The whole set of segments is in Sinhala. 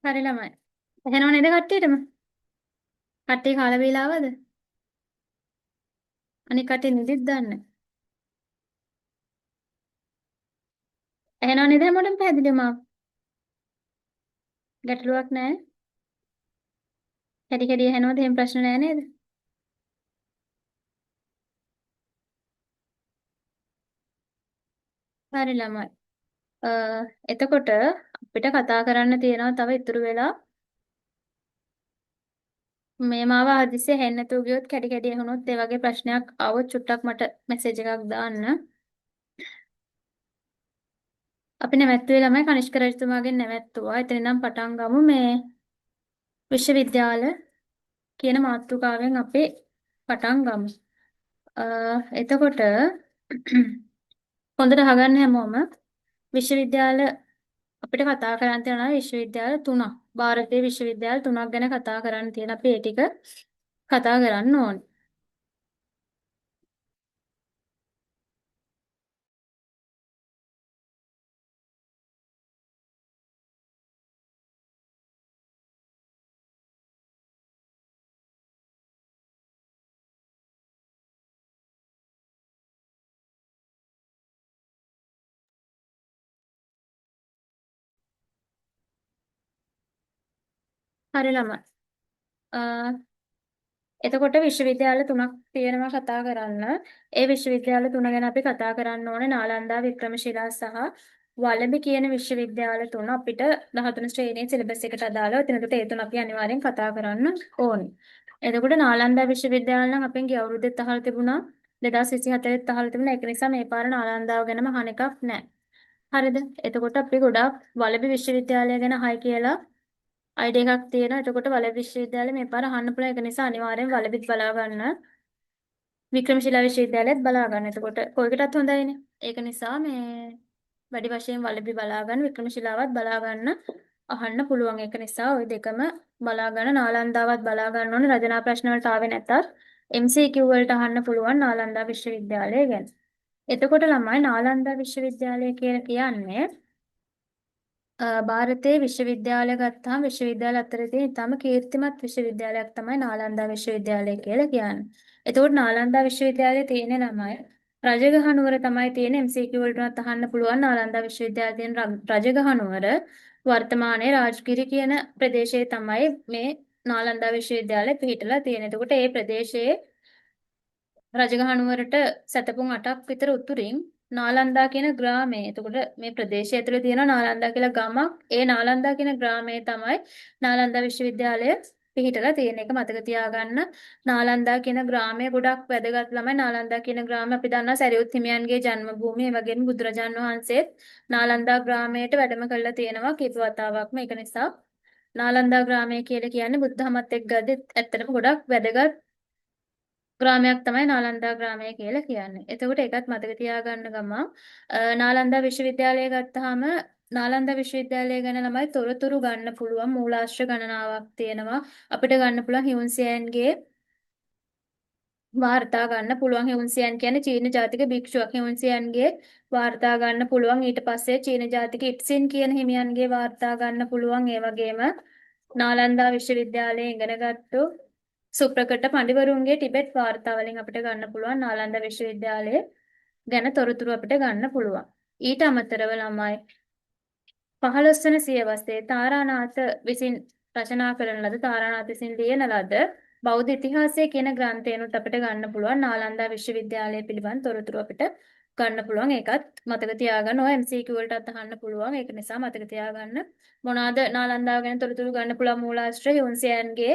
හරි ළමයි. එහෙනව නේද කට්ටියටම? කට්ටිය කාලා බීලා ආවද? අනික කට්ටිය නිදිත් දාන්නේ. එහෙනව නේද හැමෝටම පැහැදිලිව මාව? ගැටලුවක් නැහැ. කැඩි කැඩි එහෙනවද? එහෙම ප්‍රශ්න නැහැ නේද? හරි ළමයි. අ එතකොට අපිට කතා කරන්න තියෙනවා තව ඉතුරු වෙලා මේ මාව හදිස්සියේ හෙන්න නැතුව ගියොත් කැඩි කැඩි ඇහුනොත් ඒ වගේ ප්‍රශ්නයක් ආවොත් චුට්ටක් මට මෙසේජ් එකක් දාන්න. අපි නැවැත්තුවේ ළමයි කනිෂ්ක රජතුමාගෙන් නැවැත්තුවා. එතන ඉඳන් පටන් ගමු මේ විශ්වවිද්‍යාල කියන මාතෘකාවෙන් අපි පටන් ගමු. එතකොට හොඳට අහගන්න හැමෝම විශ්වවිද්‍යාල අපිට කතා කරන්න තියෙනවා විශ්වවිද්‍යාල තුනක්. ಭಾರತೀಯ විශ්වවිද්‍යාල තුනක් ගැන කතා කරන්න තියෙන අපි ඒ ටික කතා කරන්න ඕනේ. හරි ළමයි. අ එතකොට විශ්වවිද්‍යාල තුනක් තියෙනවා කතා කරන්න. ඒ විශ්වවිද්‍යාල තුන ගැන අපි කතා කරන්න ඕනේ නාලන්දා වික්‍රමශිලා සහ වලඹි කියන විශ්වවිද්‍යාල තුන අපිට 13 ශ්‍රේණියේ සිලබස් එකට අදාළව එතනකට ඒ තුන අපි අනිවාර්යෙන් කතා කරන්න ඕනේ. එතකොට නාලන්දා විශ්වවිද්‍යාල නම් අපෙන් ගිය අවුරුද්දෙත් අහලා තිබුණා 2024ත් අහලා තිබුණා. ඒක නිසා මේ පාර නාලන්දාව ගැනම අහන එකක් නැහැ. හරිද? එතකොට අපි ගොඩාක් වලඹි විශ්වවිද්‍යාලය ගැන අහයි කියලා අයිඩියා එකක් තියෙනවා. එතකොට වලව්‍ය විශ්වවිද්‍යාලේ මේ පාර අහන්න පුළුවන්. ඒක නිසා අනිවාර්යෙන් වලවිත් බලා ගන්න. වික්‍රමශිලා විශ්වවිද්‍යාලයත් බලා ගන්න. එතකොට කොයිකටත් හොඳයිනේ. ඒක නිසා මේ වැඩි වශයෙන් වලව්‍ය බලා ගන්න, වික්‍රමශිලාවත් බලා ගන්න අහන්න පුළුවන්. ඒක නිසා ওই දෙකම බලා ගන්න. නාලන්දාවත් බලා ගන්න ඕනේ. රචනා ප්‍රශ්න වලට ආවේ නැතත් MCQ වලට අහන්න පුළුවන් නාලන්දා විශ්වවිද්‍යාලය ගැන. එතකොට ළමයි නාලන්දා විශ්වවිද්‍යාලය කියලා කියන්නේ ಭಾರತೀಯ විශ්වවිද්‍යාල ගත්තාම විශ්වවිද්‍යාල අතරේ තියෙන ඉතාම කීර්තිමත් විශ්වවිද්‍යාලයක් තමයි නාලන්දා විශ්වවිද්‍යාලය කියලා කියන්නේ. එතකොට නාලන්දා විශ්වවිද්‍යාලයේ තියෙන ළමයි රජගහ නුවර තමයි තියෙන MCQ වලටත් අහන්න පුළුවන් නාලන්දා විශ්වවිද්‍යාලයේ තියෙන රජගහ නුවර වර්තමානයේ රාජගිරි කියන ප්‍රදේශයේ තමයි මේ නාලන්දා විශ්වවිද්‍යාලය පිහිටලා තියෙන්නේ. එතකොට මේ ප්‍රදේශයේ රජගහ නුවරට සැතපුම් 8ක් විතර උතුරින් නාලන්දා කියන ග්‍රාමය. එතකොට මේ ප්‍රදේශය ඇතුලේ තියෙනවා නාලන්දා කියලා ගමක්. ඒ නාලන්දා කියන ග්‍රාමයේ තමයි නාලන්දා විශ්වවිද්‍යාලය පිහිටලා තියෙන එක මතක තියාගන්න. නාලන්දා කියන ග්‍රාමය ගොඩක් වැදගත් ළමයි. නාලන්දා කියන ග්‍රාමය අපි දන්නවා සරියුත් හිමියන්ගේ ජන්මභූමිය. ඒ වගේම බුදුරජාන් වහන්සේත් නාලන්දා ග්‍රාමයට වැඩම කරලා තියෙනවා කීප වතාවක්ම. ඒක නිසා නාලන්දා ග්‍රාමය කියලා කියන්නේ බුද්ධ ධර්මත් එක්ක ගද්දි ඇත්තටම ගොඩක් වැදගත් ග්‍රාමයක් තමයි නාලන්දා ග්‍රාමය කියලා කියන්නේ. එතකොට ඒකත් මතක තියාගන්න ගමන් නාලන්දා විශ්වවිද්‍යාලය ගත්තාම නාලන්දා විශ්වවිද්‍යාලය ගැන ළමයි තොරතුරු ගන්න පුළුවන් මූලාශ්‍ර ගණනාවක් තියෙනවා. අපිට ගන්න පුළුවන් හියුන්සියන්ගේ වාර්තා ගන්න පුළුවන්. හියුන්සියන් කියන්නේ චීන ජාතික භික්ෂුවක්. හියුන්සියන්ගේ වාර්තා ගන්න පුළුවන්. ඊට පස්සේ චීන ජාතික ඉට්සින් කියන හිමියන්ගේ වාර්තා ගන්න පුළුවන්. ඒ වගේම නාලන්දා විශ්වවිද්‍යාලයේ ඉගෙනගත්තු සුප්‍රකට පඬිවරුන්ගේ ටිබෙට් වාර්තා වලින් අපිට ගන්න පුළුවන් නාලන්දා විශ්වවිද්‍යාලය ගැන තොරතුරු අපිට ගන්න පුළුවන්. ඊට අමතරව ළමයි 15 වන සියවසේ තාරානාථ විසින් රචනා කරන ලද තාරානාථ විසින් ලියන ලද බෞද්ධ ඉතිහාසය කියන ග්‍රන්ථයනොත් අපිට ගන්න පුළුවන් නාලන්දා විශ්වවිද්‍යාලය පිළිබඳ තොරතුරු අපිට ගන්න පුළුවන්. ඒකත් මතක තියාගන්න. ඔය MCQ වලටත් අහන්න පුළුවන්. ඒක නිසා මතක තියාගන්න. මොනවාද නාලන්දාව ගැන තොරතුරු ගන්න පුළුවන් මූලාශ්‍ර හියුන්සියන්ගේ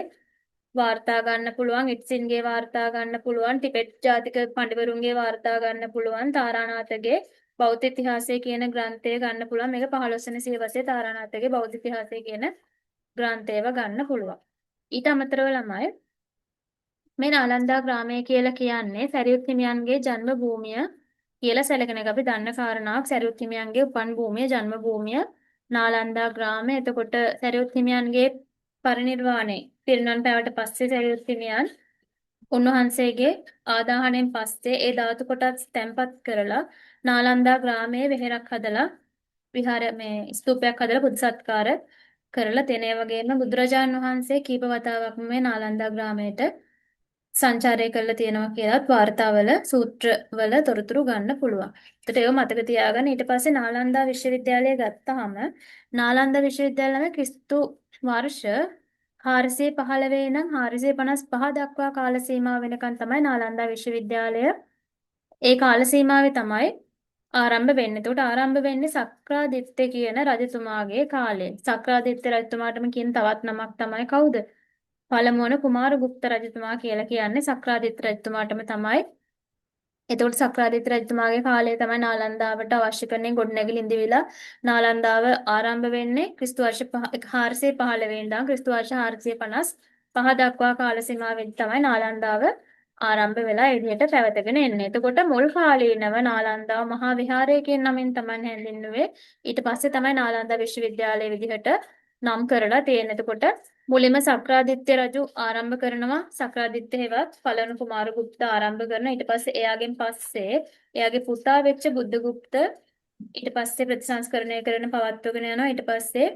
වාර්තා ගන්න පුළුවන්, ඉට්සින්ගේ වාර්තා ගන්න පුළුවන්, ටිබෙට් ජාතික පඬිවරුන්ගේ වාර්තා ගන්න පුළුවන්, තාරානාථගේ බෞද්ධ ඉතිහාසය කියන ග්‍රන්ථය ගන්න පුළුවන්. මේක 15 වෙනි සියවසේ තාරානාථගේ බෞද්ධ ඉතිහාසය කියන ග්‍රන්ථයව ගන්න පුළුවන්. ඊට අමතරව ළමයි මේ නාලන්දා ග්‍රාමය කියලා කියන්නේ සරියුත් හිමියන්ගේ ජන්ම භූමිය කියලා සැලකෙන එක අපි දන්න කාරණාවක්. සරියුත් හිමියන්ගේ උපන් භූමිය, ජන්ම භූමිය නාලන්දා ග්‍රාමය. එතකොට සරියුත් හිමියන්ගේ පරිනිර්වාණය පිරිනවන් පෑවට පස්සේ සරියුත් හිමියන් උන්වහන්සේගේ ආදාහණයෙන් පස්සේ ඒ ධාතු කොටස් තැන්පත් කරලා නාලන්දා ග්‍රාමයේ වෙහෙරක් හදලා විහාර මේ ස්තූපයක් හදලා බුදු සත්කාර කරලා තියෙන. ඒ වගේම බුදුරජාන් වහන්සේ කීප වතාවක්ම මේ නාලන්දා ග්‍රාමයට සංචාරය කරලා තියෙනවා කියලාත් වාර්තාවල සූත්‍රවල තොරතුරු ගන්න පුළුවන්. ඒකට ඒව මතක තියාගන්න. ඊට පස්සේ නාලන්දා විශ්වවිද්‍යාලය ගත්තාම නාලන්දා විශ්වවිද්‍යාලය ක්‍රිස්තු වර්ෂ 415 ඉඳන් 455 දක්වා කාල සීමාව වෙනකන් තමයි නාලන්දා විශ්වවිද්‍යාලය ඒ කාල සීමාවේ තමයි ආරම්භ වෙන්නේ. එතකොට ආරම්භ වෙන්නේ සක්‍රාදිත්‍ය කියන රජතුමාගේ කාලේ. සක්‍රාදිත්‍ය රජතුමාටම කියන තවත් නමක් තමයි කවුද? පළමුවන කුමාරගුප්ත රජතුමා කියලා කියන්නේ සක්‍රාදිත්‍ය රජතුමාටම තමයි. එතකොට සක්‍රාදිත්‍ය රජතුමාගේ කාලය තමයි නාලන්දාවට අවශ්‍ය කරන්නේ ගොඩනැගිලි ඉඳිවිලා නාලන්දාව ආරම්භ වෙන්නේ ක්‍රිස්තු වර්ෂ 415 ඉඳන් ක්‍රිස්තු වර්ෂ 455 දක්වා කාල සීමාවෙදි තමයි නාලන්දාව ආරම්භ වෙලා ඒ විදිහට පැවතගෙන එන්නේ. එතකොට මුල් කාලීනව නාලන්දාව මහා විහාරය කියන නමින් තමයි හැඳින්වුවේ. ඊට පස්සේ තමයි නාලන්දා විශ්වවිද්‍යාලය විදිහට නම් කරලා තියෙන්නේ. එතකොට මුලින්ම සක්‍රාදිත්‍ය රජු ආරම්භ කරනවා. සක්‍රාදිත්‍ය හෙවත් පළවෙනි කුමාරගුප්ත ආරම්භ කරනවා. ඊට පස්සේ එයාගෙන් පස්සේ එයාගේ පුතා වෙච්ච බුද්ධගුප්ත ඊට පස්සේ ප්‍රතිසංස්කරණය කරන පවත්වගෙන යනවා. ඊට පස්සේ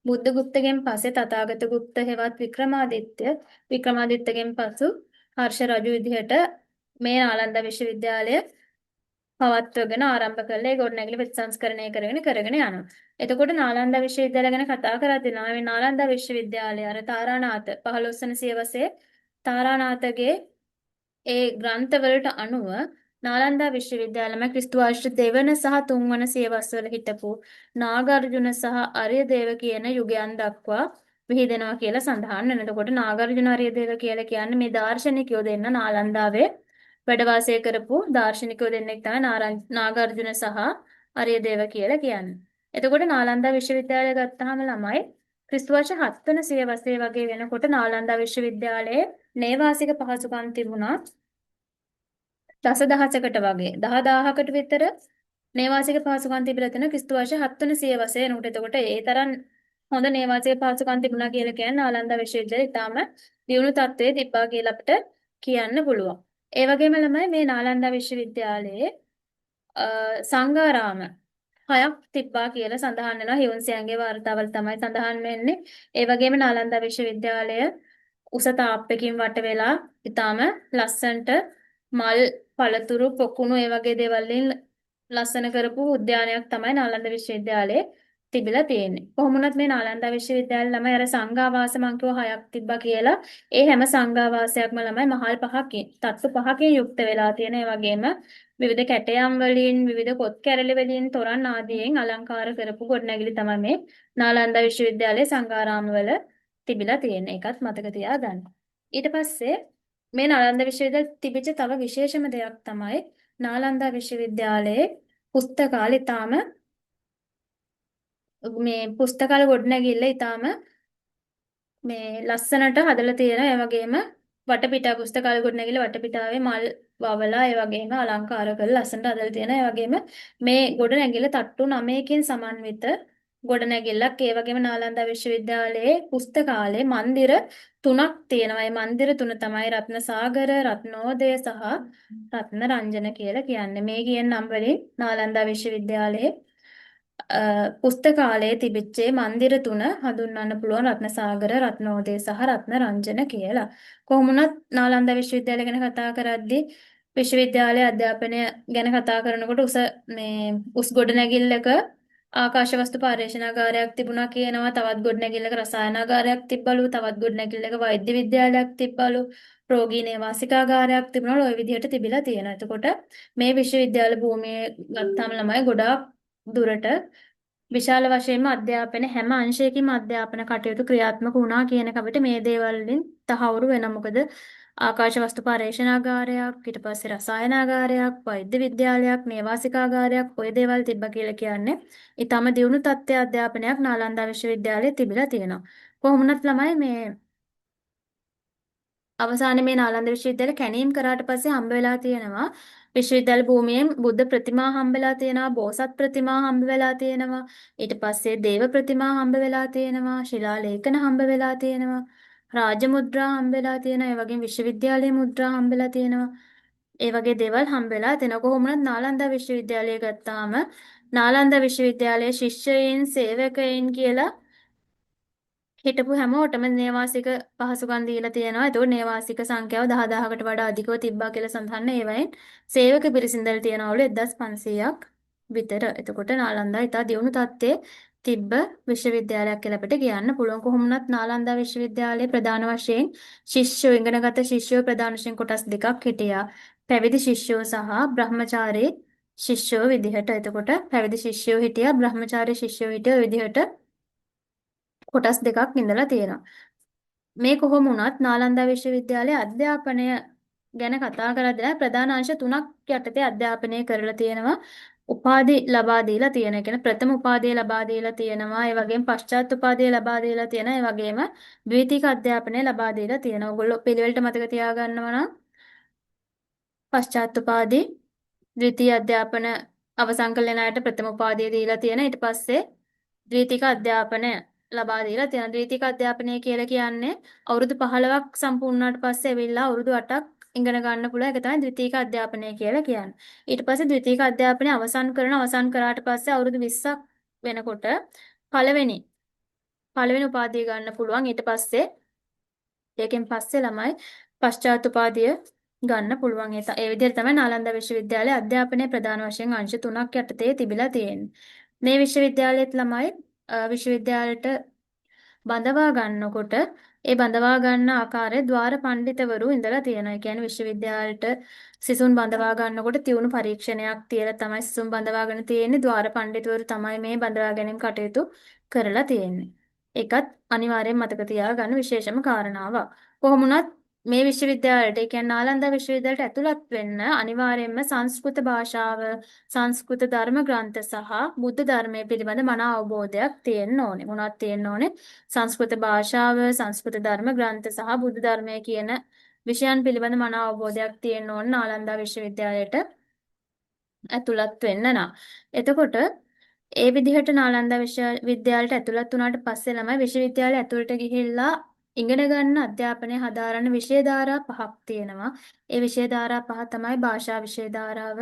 බුද්ධගුප්තගෙන් පස්සේ තථාගත ගුප්ත හෙවත් වික්‍රමාදිත්‍යගෙන් පසු හර්ෂ රජු විදිහට මේ නාලන්දා විශ්වවිද්‍යාලය පවත්වගෙන ආරම්භ කළේ ඒ ගොඩනැගිලි ප්‍රතිසංස්කරණය කරගෙන යනවා. එතකොට නාලන්දා විශ්වවිද්‍යාලය ගැන කතා කරද්දී මේ නාලන්දා විශ්වවිද්‍යාලය අර තාරානාථ 15 වන සියවසේ තාරානාථගේ ඒ ග්‍රන්ථවලට අනුව නාලන්දා විශ්වවිද්‍යාලයම ක්‍රිස්තු වර්ෂ දෙවන සහ තුන්වන සියවස්වල හිටපු නාගාර්ජුන සහ අරියදේව කියන යුගයන් දක්වා විහිදෙනවා කියලා සඳහන් වෙනවා. එතකොට නාගාර්ජුන අරියදේව කියලා කියන්නේ මේ දාර්ශනිකයෝ දෙන්න නාලන්දාවේ වැඩ වාසය කරපු දාර්ශනිකයෝ දෙන්නෙක් තමයි නාගාර්ජුන සහ අරියදේව කියලා කියන්නේ. එතකොට නාලන්දා විශ්වවිද්‍යාලය ගත්තාම ළමයි ක්‍රිස්තු වර්ෂ 7 වන සියවසේ වගේ වෙනකොට නාලන්දා විශ්වවිද්‍යාලයේ නේවාසික පහසුකම් තිබුණා දසදහසකට වගේ 10000කට විතර නේවාසික පහසුකම් තිබිලා තියෙන ක්‍රිස්තු වර්ෂ 7 වන සියවසේ වෙනකොට. එතකොට ඒ තරම් හොඳ නේවාසික පහසුකම් තිබුණා කියලා කියන්නේ නාලන්දා විශ්වවිද්‍යාලය ඉතාම දියුණු තත්ත්වයේ තිබ්බා කියලා අපිට කියන්න පුළුවන්. ඒ වගේම ළමයි මේ නාලන්දා විශ්වවිද්‍යාලයේ සංඝාරාම 6ක් තිබ්බා කියලා සඳහන් වෙනවා. හිවුන්සියන්ගේ වාර්තාවල තමයි සඳහන් වෙන්නේ. ඒ වගේම නාලන්දා විශ්වවිද්‍යාලය උස තාප්පකින් වට වෙලා ඊටාම ලස්සනට මල් පළතුරු පොකුණු ඒ වගේ දේවල් වලින් ලස්සන කරපු උද්‍යානයක් තමයි නාලන්දා විශ්වවිද්‍යාලයේ තිබිලා තියෙන්නේ. කොහොම වුණත් මේ නාලන්දා විශ්වවිද්‍යාලේ ළමයි අර සංඝාවාස මං කිව්වා 6ක් තිබ්බා කියලා. ඒ හැම සංඝාවාසයක්ම ළමයි මහල් 5කින්, තත්තු 5කින් යුක්ත වෙලා තියෙන. ඒ වගේම විවිධ කැටයම් වලින්, විවිධ කොත් කැරළි වලින්, තොරන් ආදියෙන් අලංකාර කරපු ගොඩනැගිලි තමයි මේ නාලන්දා විශ්වවිද්‍යාලයේ සංඝාරාමවල තිබිලා තියෙන්නේ. ඒකත් මතක තියාගන්න. ඊට පස්සේ මේ නාලන්දා විශ්වවිද්‍යාලයේ තිබිච්ච තව විශේෂම දෙයක් තමයි නාලන්දා විශ්වවිද්‍යාලයේ පුස්තකාලය ඊටාම මේ පුස්තකාල ගොඩනැගිල්ල ඊටාම මේ ලස්සනට හදලා තියෙන. ඒ වගේම වටපිටා පුස්තකාල ගොඩනැගිල්ල වටපිටාවේ මල් වවලා ඒ වගේම අලංකාර කරලා ලස්සනට හදලා තියෙන. ඒ වගේම මේ ගොඩනැගිල්ල තට්ටු 9කින් සමන්විත ගොඩනැගිල්ලක්. ඒ වගේම නාලන්දා විශ්වවිද්‍යාලයේ පුස්තකාලේ මන්දිර 3ක් තියෙනවා. ඒ මන්දිර 3 තමයි රත්නසාගර, රත්නෝදය සහ රත්නරංජන කියලා කියන්නේ. මේ කියන නම් වලින් නාලන්දා විශ්වවිද්‍යාලයේ පුස්තකාලයේ තිබිච්ච මන්දිර 3 හඳුන්වන්න පුළුවන් රත්නසාගර, රත්නෝදය සහ රත්නරංජන කියලා. කොහොම වුණත් නාලන්දා විශ්වවිද්‍යාලය ගැන කතා කරද්දී විශ්වවිද්‍යාලයේ අධ්‍යාපනය ගැන කතා කරනකොට උස් ගොඩනැගිල්ලක ආකාශ වස්තු පර්යේෂණාගාරයක් තිබුණා කියනවා. තවත් ගොඩනැගිල්ලක රසායනාගාරයක් තිබ්බලු. තවත් ගොඩනැගිල්ලක වෛද්‍ය විද්‍යාලයක් තිබ්බලු. රෝගී නේවාසිකාගාරයක් තිබුණා. ඔය විදිහට තිබිලා තියෙනවා. එතකොට මේ විශ්වවිද්‍යාල භූමියේ ගත්තාම ළමයි ගොඩාක් දුරට විශාල වශයෙන්ම අධ්‍යාපන හැම අංශයකින්ම අධ්‍යාපන කටයුතු ක්‍රියාත්මක වුණා කියන එක අපිට මේ දේවල් වලින් තහවුරු වෙනවා. මොකද ආකාශ වස්තු පර්යේෂණාගාරයක්, ඊට පස්සේ රසායනාගාරයක්, වෛද්‍ය විද්‍යාලයක්, නේවාසිකාගාරයක් ඔය දේවල් තිබ්බා කියලා කියන්නේ ඊටම දියුණු තත්ත්වයේ අධ්‍යාපනයක් නාලන්දා විශ්වවිද්‍යාලයේ තිබිලා තියෙනවා. කොහොම වුණත් ළමයි මේ අවසානයේ මේ නාලන්දා විශ්වවිද්‍යාලය කැණීම් කරාට පස්සේ හම්බ වෙලා තියෙනවා විශ්වවිද්‍යාල භූමියෙන් බුද්ධ ප්‍රතිමා හම්බ වෙලා තියෙනවා, බෝසත් ප්‍රතිමා හම්බ වෙලා තියෙනවා, ඊට පස්සේ දේව ප්‍රතිමා හම්බ වෙලා තියෙනවා, ශිලා ලේඛන හම්බ වෙලා තියෙනවා, රාජ මුද්‍රා හම්බ වෙලා තියෙනවා, ඒ වගේම විශ්වවිද්‍යාලයේ මුද්‍රා හම්බ වෙලා තියෙනවා. ඒ වගේ දේවල් හම්බෙලා තිනවා. කොහොම වුණත් නාලන්දා විශ්වවිද්‍යාලය ගත්තාම නාලන්දා විශ්වවිද්‍යාලයේ ශිෂ්‍යයින් සේවකයින් කියලා හිටපු හැමෝටම නේවාසික පහසුකම් දීලා තියෙනවා. ඒතකොට නේවාසික සංඛ්‍යාව 10000කට වඩා අධිකව තිබ්බා කියලා සඳහන්. ඒවයින් සේවක පිරිසින්දල් තියනවලු 1500ක් විතර. එතකොට නාලන්දා ඉතා දියුණු තත්ත්වයේ තිබ්බ විශ්වවිද්‍යාලයක් කියලා අපිට කියන්න පුළුවන්. කොහොම වුණත් නාලන්දා විශ්වවිද්‍යාලයේ ප්‍රධාන වශයෙන් ශිෂ්‍යයෝ ඉගෙනගත ශිෂ්‍යයෝ ප්‍රධාන වශයෙන් කොටස් දෙකක් හිටියා. පැවිදි ශිෂ්‍යයෝ සහ බ්‍රහ්මචාරී ශිෂ්‍යයෝ විදිහට. එතකොට පැවිදි ශිෂ්‍යයෝ හිටියා, බ්‍රහ්මචාරී ශිෂ්‍යයෝ හිටියා. ඔය විදිහට කොටස් දෙකක් ඉඳලා තියෙනවා. මේ කොහොම වුණත් නාලන්දා විශ්වවිද්‍යාලයේ අධ්‍යාපනය ගැන කතා කරද්දී ප්‍රධාන අංශ තුනක් යටතේ අධ්‍යාපනය කරලා තියෙනවා. උපාධි ලබා දීලා තියෙන. ඒ කියන්නේ ප්‍රථම උපාධිය ලබා දීලා තියෙනවා. ඒ වගේම පශ්චාත් උපාධිය ලබා දීලා තියෙනවා. ඒ වගේම ද්විතීක අධ්‍යාපනය ලබා දීලා තියෙනවා. ඔයගොල්ලෝ පිළිවෙලට මතක තියාගන්නවා නම් පශ්චාත් උපාධි ද්විතීයි අධ්‍යාපන අවසන් කළ අයට ප්‍රථම උපාධිය දීලා තියෙන. ඊට පස්සේ ද්විතීක අධ්‍යාපනය ලබා දීලා තියෙනවා. ද්විතීක අධ්‍යාපනය කියලා කියන්නේ අවුරුදු 15ක් සම්පූර්ණ වුණාට පස්සේ ඇවිල්ලා අවුරුදු 8ක් ඉගෙන ගන්න පුළුවන්. ඒක තමයි ද්විතීක අධ්‍යාපනය කියලා කියන්නේ. ඊට පස්සේ ද්විතීක අධ්‍යාපනය අවසන් කරාට පස්සේ අවුරුදු 20ක් වෙනකොට පළවෙනි උපාධිය ගන්න පුළුවන්. ඊට පස්සේ ඒකෙන් පස්සේ ළමයි පශ්චාත් උපාධිය ගන්න පුළුවන්. ඒ විදිහට තමයි නාලන්දා විශ්වවිද්‍යාලයේ අධ්‍යාපනයේ ප්‍රධාන වශයෙන් අංශ තුනක් යටතේ තිබිලා තියෙන්නේ. මේ විශ්වවිද්‍යාලයේත් ළමයි විශ්වවිද්‍යාලයට බඳවා ගන්නකොට ඒ බඳවා ගන්න ආකාරයේ ద్వාර පඬිතවරු ඉඳලා තියෙනවා. ඒ කියන්නේ විශ්වවිද්‍යාලයට සිසුන් බඳවා ගන්නකොට තියුණු පරීක්ෂණයක් තියලා තමයි සිසුන් බඳවාගෙන තියෙන්නේ. ద్వාර පඬිතවරු තමයි මේ බඳවා ගැනීම කටයුතු කරලා තියෙන්නේ. ඒකත් අනිවාර්යෙන් මතක තියාගන්න විශේෂම කාරණාවක්. කොහොම වුණත් මේ විශ්වවිද්‍යාලයට, ඒ කියන්නේ නාලන්දා විශ්වවිද්‍යාලයට ඇතුළත් වෙන්න අනිවාර්යයෙන්ම සංස්කෘත භාෂාව, සංස්කෘත ධර්ම ග්‍රන්ථ සහ බුද්ධ ධර්මයේ පිළිබඳ මනා අවබෝධයක් තියෙන්න ඕනේ. මොනවද තියෙන්න ඕනේ? සංස්කෘත භාෂාව, සංස්කෘත ධර්ම ග්‍රන්ථ සහ බුද්ධ ධර්මය කියන විෂයන් පිළිබඳ මනා අවබෝධයක් තියෙන්න ඕනේ නාලන්දා විශ්වවිද්‍යාලයට ඇතුළත් වෙන්න නම්. එතකොට ඒ විදිහට නාලන්දා විශ්වවිද්‍යාලයට ඇතුළත් වුණාට පස්සේ ළමයි විශ්වවිද්‍යාලය ඇතුළට ගිහිල්ලා ඉගෙන ගන්න අධ්‍යාපනය හදාරන විෂය ධාරා පහක් තියෙනවා. ඒ විෂය ධාරා පහ තමයි භාෂා විෂය ධාරාව,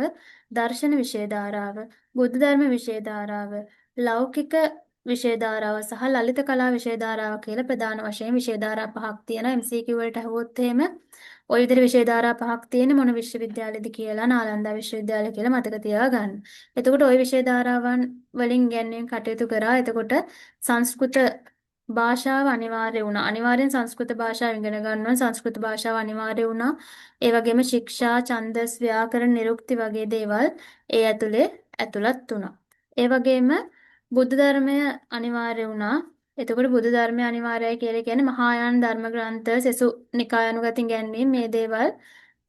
දර්ශන විෂය ධාරාව, බුද්ධ ධර්ම විෂය ධාරාව, ලෞකික විෂය ධාරාව සහ ලලිත කලා විෂය ධාරාව කියලා ප්‍රධාන වශයෙන් විෂය ධාරා පහක් තියෙනවා. MCQ වලට අහුවොත් එහෙම ওই විදිහට විෂය ධාරා පහක් තියෙන මොන විශ්වවිද්‍යාලයද කියලා නාලන්දා විශ්වවිද්‍යාලය කියලා මතක තියාගන්න. එතකොට ওই විෂය ධාරාවන් වලින් ඉගෙනීම කටයුතු කරා. එතකොට සංස්කෘත භාෂාව අනිවාර්ය වුණා. අනිවාර්යෙන් සංස්කෘත භාෂාව ඉගෙන ගන්නවා. සංස්කෘත භාෂාව අනිවාර්ය වුණා. ඒ වගේම ශික්ෂා, ඡන්දස්, ව්‍යාකරණ, නිරුක්ති වගේ දේවල් ඒ ඇතුලේ ඇතුළත් වුණා. ඒ වගේම බුද්ධ ධර්මය අනිවාර්ය වුණා. එතකොට බුදු ධර්මය අනිවාර්යයි කියලා කියන්නේ මහායාන ධර්ම ග්‍රන්ථ, සෙසු නිකායනුගත ඉගැන්වීම් මේ දේවල්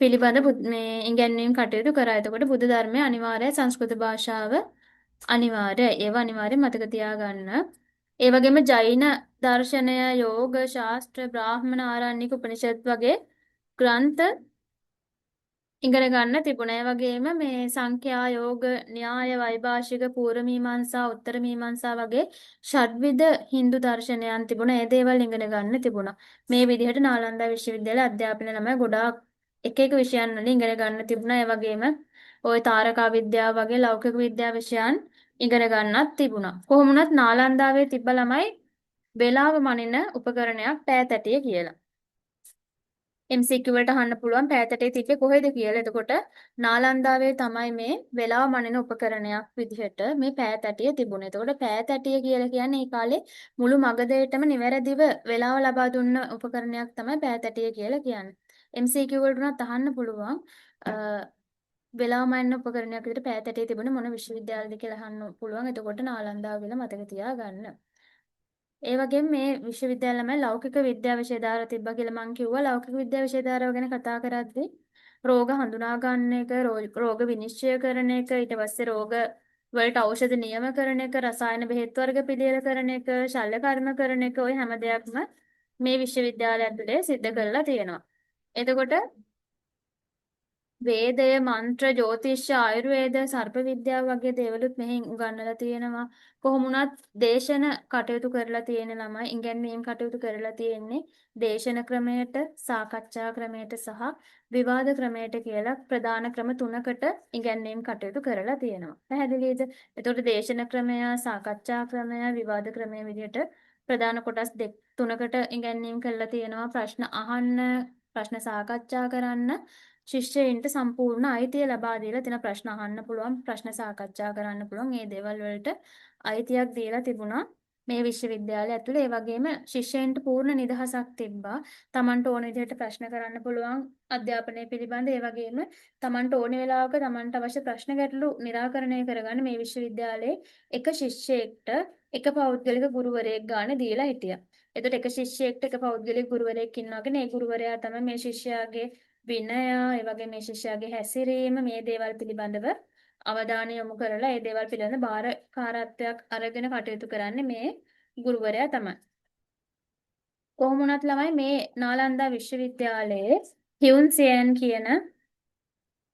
පිළිබඳ මේ ඉගැන්වීම් කටයුතු කරා. එතකොට බුදු ධර්මය අනිවාර්යයි, සංස්කෘත භාෂාව අනිවාර්යයි. ඒවා අනිවාර්යෙන් මතක තියාගන්න. ඒ වගේම ජෛන දර්ශනය, යෝග ශාස්ත්‍ර, බ්‍රාහ්මණ ආරණ්‍යක උපනිෂද් වගේ ග්‍රන්ථ ඉගෙන ගන්න තිබුණා. ඒ වගේම මේ සංඛ්‍යා, යෝග, න්‍යාය, වෛභාෂික, පූර්ව මීමාංසා, උත්තර මීමාංසා වගේ ෂඩ්විධ හින්දු දර්ශනයන් තිබුණා. ඒ දේවල් ඉගෙන ගන්න තිබුණා. මේ විදිහට නාලන්දා විශ්වවිද්‍යාලයේ අධ්‍යාපන ළමයි ගොඩාක් එක එක විෂයන් වලින් ඉගෙන ගන්න තිබුණා. ඒ වගේම ওই තාරකා විද්‍යාව වගේ ලෞකික විද්‍යා විෂයන් ඉගෙන ගන්නත් තිබුණා. කොහොම වුණත් නාලන්දාවේ තිබ්බ ළමයි වේලාව මනින උපකරණයක් පෑතැටිය කියලා. MCQ වලට අහන්න පුළුවන් පෑතැටේ තිබ්බේ කොහෙද කියලා. එතකොට නාලන්දාවේ තමයි මේ වේලාව මනින උපකරණයක් විදිහට මේ පෑතැටිය තිබුණේ. එතකොට පෑතැටිය කියලා කියන්නේ ඒ කාලේ මුළු මගධයටම නිවැරදිව වේලාව ලබා දුන්න උපකරණයක් තමයි පෑතැටිය කියලා කියන්නේ. MCQ වලට උනත් අහන්න පුළුවන් වේලාව මනින උපකරණයක් විදිහට පෑතැටිය තිබුණේ මොන විශ්වවිද්‍යාලයද කියලා අහන්න පුළුවන්. එතකොට නාලන්දාව කියලා මතක තියාගන්න. ඒ වගේම මේ විශ්වවිද්‍යාල ළමයි ලෞකික විද්‍යා විෂය ධාරා තිබ්බා කියලා මම කිව්වා. ලෞකික විද්‍යා විෂය ධාරාව ගැන කතා කරද්දී රෝග හඳුනා ගන්න එක, රෝග විනිශ්චය කරන එක, ඊට පස්සේ රෝග වලට ඖෂධ නියම කරන එක, රසායන බෙහෙත් වර්ග පිළියෙල කරන එක, ශල්‍ය කර්ම කරන එක, ওই හැම දෙයක්ම මේ විශ්වවිද්‍යාලය ඇතුලේ සිද්ධ කරලා තියෙනවා. එතකොට වේදය, මන්ත්‍ර, ජ්‍යොතිෂ, ආයුර්වේද, සර්ප විද්‍යාව වගේ දේවලුත් මෙහි උගන්වලා තියෙනවා. කොහොම වුණත් දේශන කටයුතු කරලා තියෙන ළමයි ඉගැන්වීම් කටයුතු කරලා තියෙන්නේ දේශන ක්‍රමයට, සාකච්ඡා ක්‍රමයට සහ විවාද ක්‍රමයට කියලා ප්‍රධාන ක්‍රම තුනකට ඉගැන්වීම් කටයුතු කරලා තියෙනවා. පැහැදිලිද? එතකොට දේශන ක්‍රමය, සාකච්ඡා ක්‍රමය, විවාද ක්‍රමය විදිහට ප්‍රධාන කොටස් තුනකට ඉගැන්වීම් කරලා තියෙනවා. ප්‍රශ්න අහන්න, ප්‍රශ්න සාකච්ඡා කරන්න ශිෂ්‍යයින්ට සම්පූර්ණ අයිතිය ලබා දීලා තියෙන ප්‍රශ්න අහන්න පුළුවන් ප්‍රශ්න සාකච්ඡා කරන්න පුළුවන් මේ දේවල් වලට අයිතියක් දීලා තිබුණා මේ විශ්වවිද්‍යාලය ඇතුලේ. ඒ වගේම ශිෂ්‍යයින්ට පූර්ණ නිදහසක් තිබ්බා. Tamanට ඕන විදිහට ප්‍රශ්න කරන්න පුළුවන් අධ්‍යාපනය පිළිබඳ. ඒ වගේම Tamanට ඕන වෙලාවක Tamanට අවශ්‍ය ප්‍රශ්න ගැටලු निराකරණය කරගන්න මේ විශ්වවිද්‍යාලයේ එක ශිෂ්‍යයෙක්ට එක පෞද්ගලික ගුරුවරයෙක් ගානේ දීලා හිටියා. එතකොට එක ශිෂ්‍යයෙක්ට එක පෞද්ගලික ගුරුවරයෙක් ඉන්නවාගෙන ඒ ගුරුවරයා තමයි මේ ශිෂ්‍යයාගේ විනය, ඒ වගේ මේ ශිෂ්‍යයාගේ හැසිරීම මේ දේවල් පිළිබඳව අවධානය යොමු කරලා ඒ දේවල් පිළිබඳ බාරකාරත්වයක් අරගෙන කටයුතු කරන්නේ මේ ගුරුවරයා තමයි. කොහොම වුණත් ළමයි මේ නාලන්දා විශ්වවිද්‍යාලයේ හියුන් සියන් කියන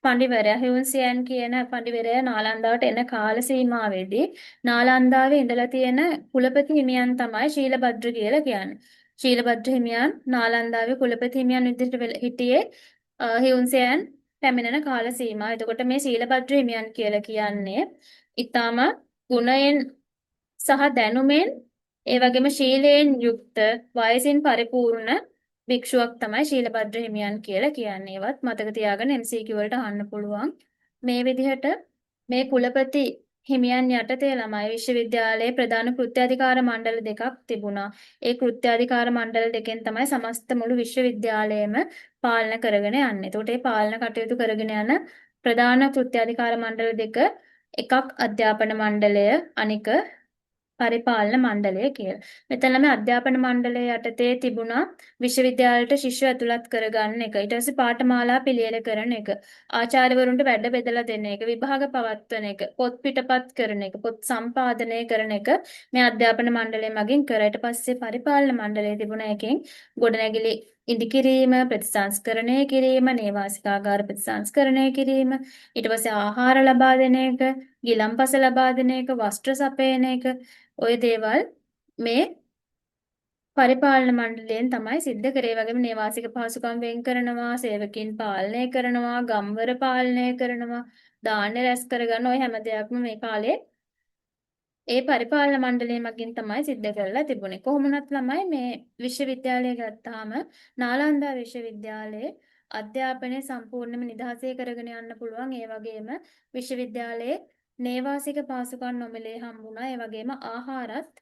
හියුන් කියන පඬිවරයා නාලන්දාවට එන කාල සීමාවේදී නාලන්දාවේ ඉඳලා තියෙන කුලපති හිමියන් තමයි ශීලභද්‍ර කියලා කියන්නේ. ශීලභද්‍ර හිමියන් නාලන්දාවේ කුලපති හිමියන් විදිහට හිටියේ හියුන්සයන් පැමිණෙන කාල සීමාව. එතකොට මේ ශීලභද්‍ර හිමියන් කියලා කියන්නේ ඊටාම ගුණයෙන් සහ දැනුමෙන් ඒ වගේම ශීලයෙන් යුක්ත වයසින් පරිපූර්ණ භික්ෂුවක් තමයි ශීලභද්‍ර හිමියන් කියලා කියන්නේ. ඒවත් මතක තියාගන්න MCQ වලට අහන්න පුළුවන්. මේ විදිහට මේ කුලපති හිමියන් යටතේ ළමයි විශ්වවිද්‍යාලයේ ප්‍රධාන කෘත්‍යාධිකාර මණ්ඩල දෙකක් තිබුණා. ඒ කෘත්‍යාධිකාර මණ්ඩල දෙකෙන් තමයි සමස්ත මුළු විශ්වවිද්‍යාලයම පාලන කරගෙන යන්නේ. එතකොට මේ පාලන කටයුතු කරගෙන යන ප්‍රධාන කෘත්‍යාධිකාර මණ්ඩල දෙක එකක් අධ්‍යාපන මණ්ඩලය අනික පරිපාලන මණ්ඩලය කියලා. මෙතන මේ අධ්‍යාපන මණ්ඩලය යටතේ තිබුණා විශ්වවිද්‍යාලයට ශිෂ්‍ය ඇතුළත් කරගන්න එක. ඊට පස්සේ පාඨමාලා පිළියෙල කරන එක. ආචාර්යවරුන්ට වැඩ බෙදලා දෙන එක. විභාග පවත්වන එක. පොත් පිටපත් කරන එක. පොත් සම්පාදනය කරන එක මේ අධ්‍යාපන මණ්ඩලය මගින් කරා. ඊට පස්සේ පරිපාලන මණ්ඩලය තිබුණා. එකෙන් ගොඩනැගිලි ඉදිකිරීම, ප්‍රතිසංස්කරණය කිරීම, නේවාසිකාගාර ප්‍රතිසංස්කරණය කිරීම, ඊට පස්සේ ආහාර ලබා දෙන එක, ගිලන්පස ලබා දෙන එක, වස්ත්‍ර සපයන එක ඔය දේවල් මේ පරිපාලන මණ්ඩලයෙන් තමයි සිද්ධ කරේ. වගේම නේවාසික පහසුකම් වෙන් කරනවා, සේවකීන් පාලනය කරනවා, ගම්වර පාලනය කරනවා, දාන රැස් කරගන්න ඔය හැම දෙයක්ම මේ කාලේ ඒ පරිපාලන මණ්ඩලය මගින් තමයි සිද්ධ කරලා තිබුණේ. කොහොම වුණත් ළමයි මේ විශ්වවිද්‍යාලය ගත්තාම නාලන්දා විශ්වවිද්‍යාලයේ අධ්‍යාපනය සම්පූර්ණයෙන්ම නිදහසේ කරගෙන යන්න පුළුවන්. ඒ වගේම විශ්වවිද්‍යාලයේ නේවාසික පහසුකම් නොමිලේ හම්බුණා. ඒ වගේම ආහාරත්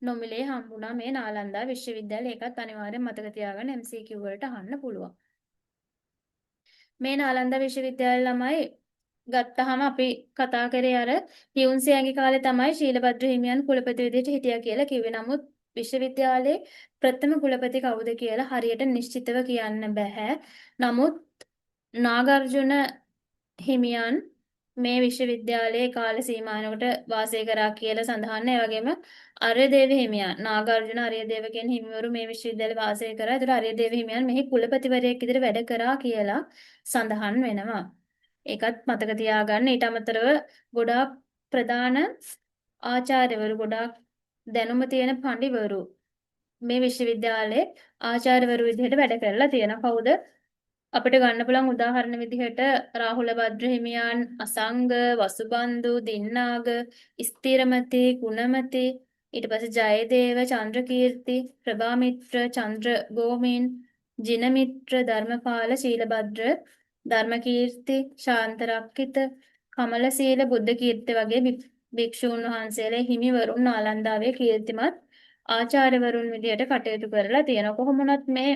නොමිලේ හම්බුණා මේ නාලන්දා විශ්වවිද්‍යාලය. ඒකත් අනිවාර්යෙන් මතක තියාගන්න MCQ වලට අහන්න පුළුවන්. මේ නාලන්දා විශ්වවිද්‍යාල ළමයි ගත්තාම අපි කතා කරේ අර හියුන්සියන්ගේ කාලේ තමයි ශීලභද්‍ර හිමියන් කුලපති විදිහට හිටියා කියලා කිව්වේ. නමුත් විශ්වවිද්‍යාලයේ ප්‍රථම කුලපති කවුද කියලා හරියට නිශ්චිතව කියන්න බෑ. නමුත් නාගර්ජුන හිමියන් මේ විශ්වවිද්‍යාලයේ කාල සීමාවකට වාසය කරා කියලා සඳහන්. ඒ වගේම ආර්යදේව හිමියන් නාගාර්ජුන ආර්යදේව කියන හිමිවරු මේ විශ්වවිද්‍යාලේ වාසය කරා. ඒතර ආර්යදේව හිමියන් මෙහි කුලපතිවරයෙක් විදිහට වැඩ කරා කියලා සඳහන් වෙනවා. ඒකත් මතක තියාගන්න. ඊට අමතරව ගොඩාක් ප්‍රධාන ආචාර්යවරු ගොඩාක් දැනුම තියෙන පඬිවරු මේ විශ්වවිද්‍යාලයේ ආචාර්යවරු විදිහට වැඩ කරලා තියෙනවා. කවුද? අපිට ගන්න පුළුවන් උදාහරණ විදිහට රාහුල භද්‍ර හිමියන්, අසංග, වසුබන්දු, දින්නාග, ස්ථිරමති, ගුණමති, ඊට පස්සේ ජයදේව, චන්ද්‍රකීර්ති, ප්‍රභාමිත්‍ර, චන්ද්‍ර ගෝමින්, ජිනමිත්‍ර, ධර්මපාල, ශීලභද්‍ර, ධර්මකීර්ති, ශාන්තරක්කිත, කමලසීල, බුද්ධකීර්ති වගේ භික්ෂූන් වහන්සේලා හිමිවරුන් නාලන්දාවේ කීර්තිමත් ආචාර්යවරුන් විදිහට කටයුතු කරලා තියෙනවා. කොහොම වුණත් මේ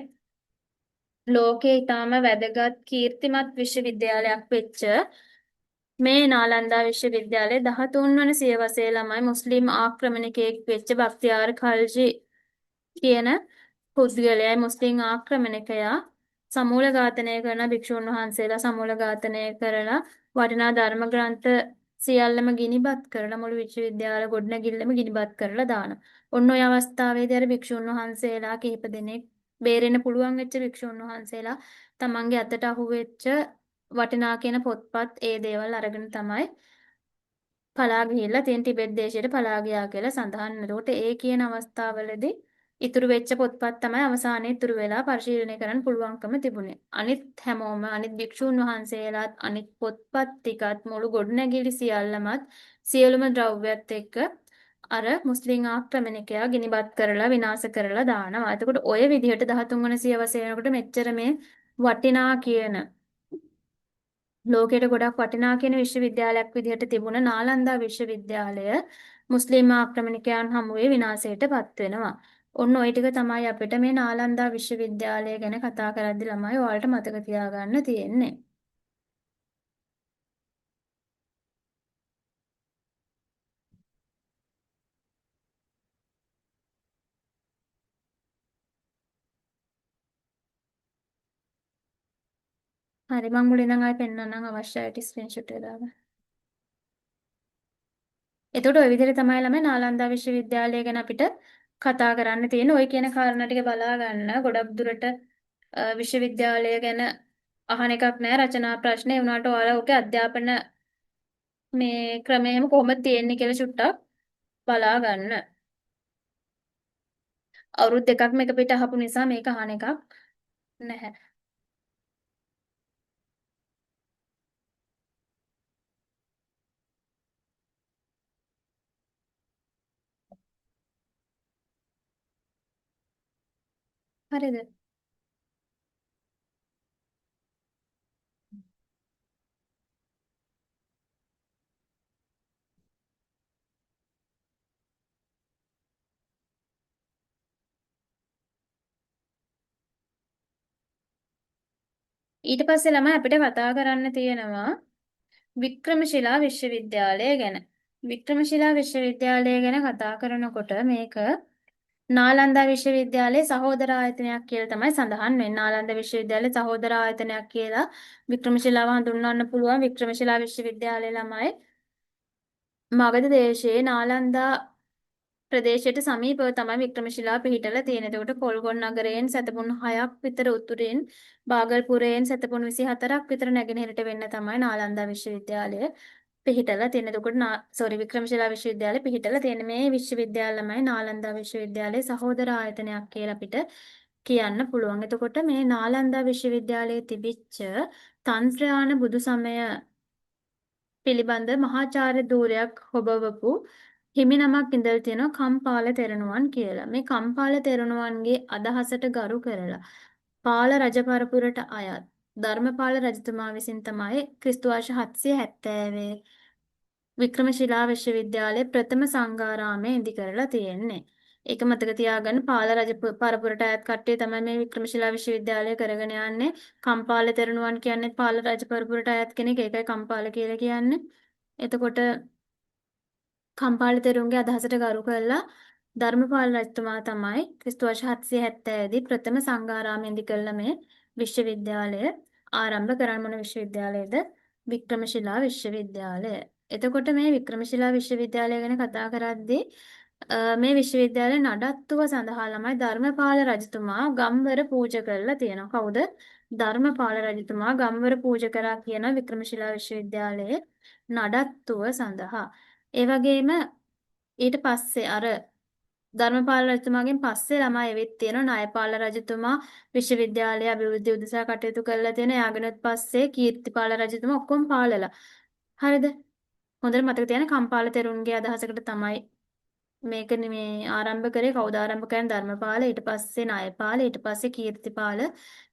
ලෝකේ ඊටාම වැදගත් කීර්තිමත් විශ්වවිද්‍යාලයක් වෙච්ච මේ නාලන්දා විශ්වවිද්‍යාලයේ 13 වන සියවසේ ළමයි මුස්ලිම් ආක්‍රමණිකයෙක් වෙච්ච බක්තියාර් खलजी කියන පුද්ගලයායි මුස්ලිම් ආක්‍රමණිකයා සමූල ඝාතනය කරන භික්ෂුන් වහන්සේලා සමූල ඝාතනය කරලා වටිනා ධර්ම ග්‍රන්ථ සියල්ලම ගිනිබත් කරලා මුළු විශ්වවිද්‍යාල ගොඩනැගිල්ලම ගිනිබත් කරලා දානවා. ඔන්න ඔය අවස්ථාවේදී අර භික්ෂුන් වහන්සේලා කිහිප දෙනෙක් බේරෙන්න පුළුවන් වෙච්ච භික්ෂුන් වහන්සේලා තමන්ගේ අතට අහුවෙච්ච වටිනා කියන පොත්පත් ඒ දේවල් අරගෙන තමයි පලා ගිහිල්ලා තියෙන ටිබෙට් දේශයට පලා ගියා කියලා සඳහන් වෙනවා. එතකොට ඒ කියන අවස්ථාවවලදී ඉතුරු වෙච්ච පොත්පත් තමයි අවසානයේ ඉතුරු වෙලා පරිශීලනය කරන්න පුළුවන්කම තිබුණේ. අනිත් හැමෝම අනිත් භික්ෂූන් වහන්සේලාත් අනිත් පොත්පත් ටිකත් මුළු ගොඩනැගිලි සියල්ලමත් සියලුම ද්‍රව්‍යත් එක්ක අර මුස්ලිම් ආක්‍රමණිකයා ගිනිබත් කරලා විනාශ කරලා දානවා. එතකොට ඔය විදිහට 13 වන සියවසේ වෙනකොට මෙච්චර මේ වටිනා කියන ලෝකයට ගොඩක් වටිනා කියන විශ්වවිද්‍යාලයක් විදිහට තිබුණ නාලන්දා විශ්වවිද්‍යාලය මුස්ලිම් ආක්‍රමණිකයන් හමුවේ විනාශයට පත් වෙනවා. ඔන්න ওই ටික තමයි අපිට මේ නාලන්දා විශ්වවිද්‍යාලය ගැන කතා කරද්දි ළමයි ඔයාලට මතක තියාගන්න තියෙන්නේ. හරි මම මුලින් ඉඳන් ආයෙ පෙන්නන්නම් අවශ්‍යයි ස්ක්‍රීන්ෂොට් එක දාගන්න. එතකොට ওই විදිහට තමයි ළමයි නාලන්දා විශ්වවිද්‍යාලය ගැන අපිට කතා කරන්න තියෙන්නේ. ওই කියන කාරණා ටික බලා ගන්න. ගොඩක් දුරට විශ්වවිද්‍යාලය ගැන අහන එකක් නෑ රචනා ප්‍රශ්න. ඒ වුණාට ඔයාලා ඔගේ අධ්‍යාපන මේ ක්‍රමයම කොහොමද තියෙන්නේ කියලා චුට්ටක් බලා ගන්න. අවුරුදු දෙකක්ම එක පිට අහපු නිසා මේක අහන එකක් නැහැ. හරිද? ඊට පස්සේ ළමයි අපිට කතා කරන්න තියෙනවා වික්‍රමශිලා විශ්වවිද්‍යාලය ගැන. වික්‍රමශිලා විශ්වවිද්‍යාලය ගැන කතා කරනකොට මේක නාලන්දා විශ්වවිද්‍යාලයේ සහෝදර ආයතනයක් කියලා තමයි සඳහන් වෙන්නේ. නාලන්දා විශ්වවිද්‍යාලයේ සහෝදර ආයතනයක් කියලා වික්‍රමශිලාව හඳුන්වන්න පුළුවන්. වික්‍රමශිලා විශ්වවිද්‍යාලය ළමයි මගධ දේශයේ නාලන්දා ප්‍රදේශයට සමීපව තමයි වික්‍රමශිලා පිහිටලා තියෙන්නේ. එතකොට කොල්ගොන් නගරයෙන් සැතපුම් 6ක් විතර උතුරින් බාගල්පුරයෙන් සැතපුම් 24ක් විතර නැගෙනහිරට වෙන්න තමයි නාලන්දා විශ්වවිද්‍යාලය පිහිටලා තියෙන්නේ. එතකොට වික්‍රමශිලා විශ්වවිද්‍යාලය පිහිටලා තියෙන්නේ. මේ විශ්වවිද්‍යාලමයි නාලන්දා විශ්වවිද්‍යාලයේ සහෝදර ආයතනයක් කියලා අපිට කියන්න පුළුවන්. එතකොට මේ නාලන්දා විශ්වවිද්‍යාලයේ තිබිච්ච තන්ත්‍රාණ බුදු සමය පිළිබඳ මහාචාර්ය ධූරයක් හොබවපු හිමි නමක් ඉඳලා තියෙනවා කම්පාල තෙරණුවන් කියලා. මේ කම්පාල තෙරණුවන්ගේ අදහසට ගරු කරලා පාල රජපරපුරට අයත් ධර්මපාල රජතුමා විසින් තමයි ක්‍රිස්තු වර්ෂ 770 වික්‍රමශිලා විශ්වවිද්‍යාලයේ ප්‍රථම සංඝාරාමය ඉදි කරලා තියෙන්නේ. ඒක මතක තියාගන්න පාල රජ පරපුරට අයත් කට්ටිය තමයි මේ වික්‍රමශිලා විශ්වවිද්‍යාලය කරගෙන යන්නේ. කම්පාල තෙරණුවන් කියන්නේ පාල රජ පරපුරට අයත් කෙනෙක්. ඒකයි කම්පාල කියලා කියන්නේ. එතකොට කම්පාල තෙරුන්ගේ අදහසට ගරු කරලා ධර්මපාල රජතුමා තමයි ක්‍රිස්තු වර්ෂ 770 දී ප්‍රථම සංඝාරාමය ඉදි කළ මේ විශ්වවිද්‍යාලය ආරම්භ කරන මොන විශ්වවිද්‍යාලයද? වික්‍රමශිලා විශ්වවිද්‍යාලය. එතකොට මේ වික්‍රමශිලා විශ්වවිද්‍යාලය ගැන කතා කරද්දී මේ විශ්වවිද්‍යාලය නඩත්තුව සඳහා ළමයි ධර්මපාල රජතුමා ගම්වර පූජා කරලා තියෙනවා. කවුද? ධර්මපාල රජතුමා ගම්වර පූජා කරා කියන වික්‍රමශිලා විශ්වවිද්‍යාලයේ නඩත්තුව සඳහා. ඒ වගේම ඊට පස්සේ අර ධර්මපාල රජතුමාගෙන් පස්සේ ළමයි එවිත් තියෙනවා ණයපාල රජතුමා විශ්වවිද්‍යාලය අභිවෘද්ධිය උදෙසා කටයුතු කරලා තියෙන. යාගෙනුත් පස්සේ කීර්තිපාල රජතුමා ඔක්කොම පාලලා. හරිද? හොඳට මතක තියාගන්න කම්පාල තෙරුන්ගේ අදහසකට තමයි මේක මේ ආරම්භ කරේ. කවුද ආරම්භ කරන්නේ? ධර්මපාල, ඊට පස්සේ ණයපාල, ඊට පස්සේ කීර්තිපාල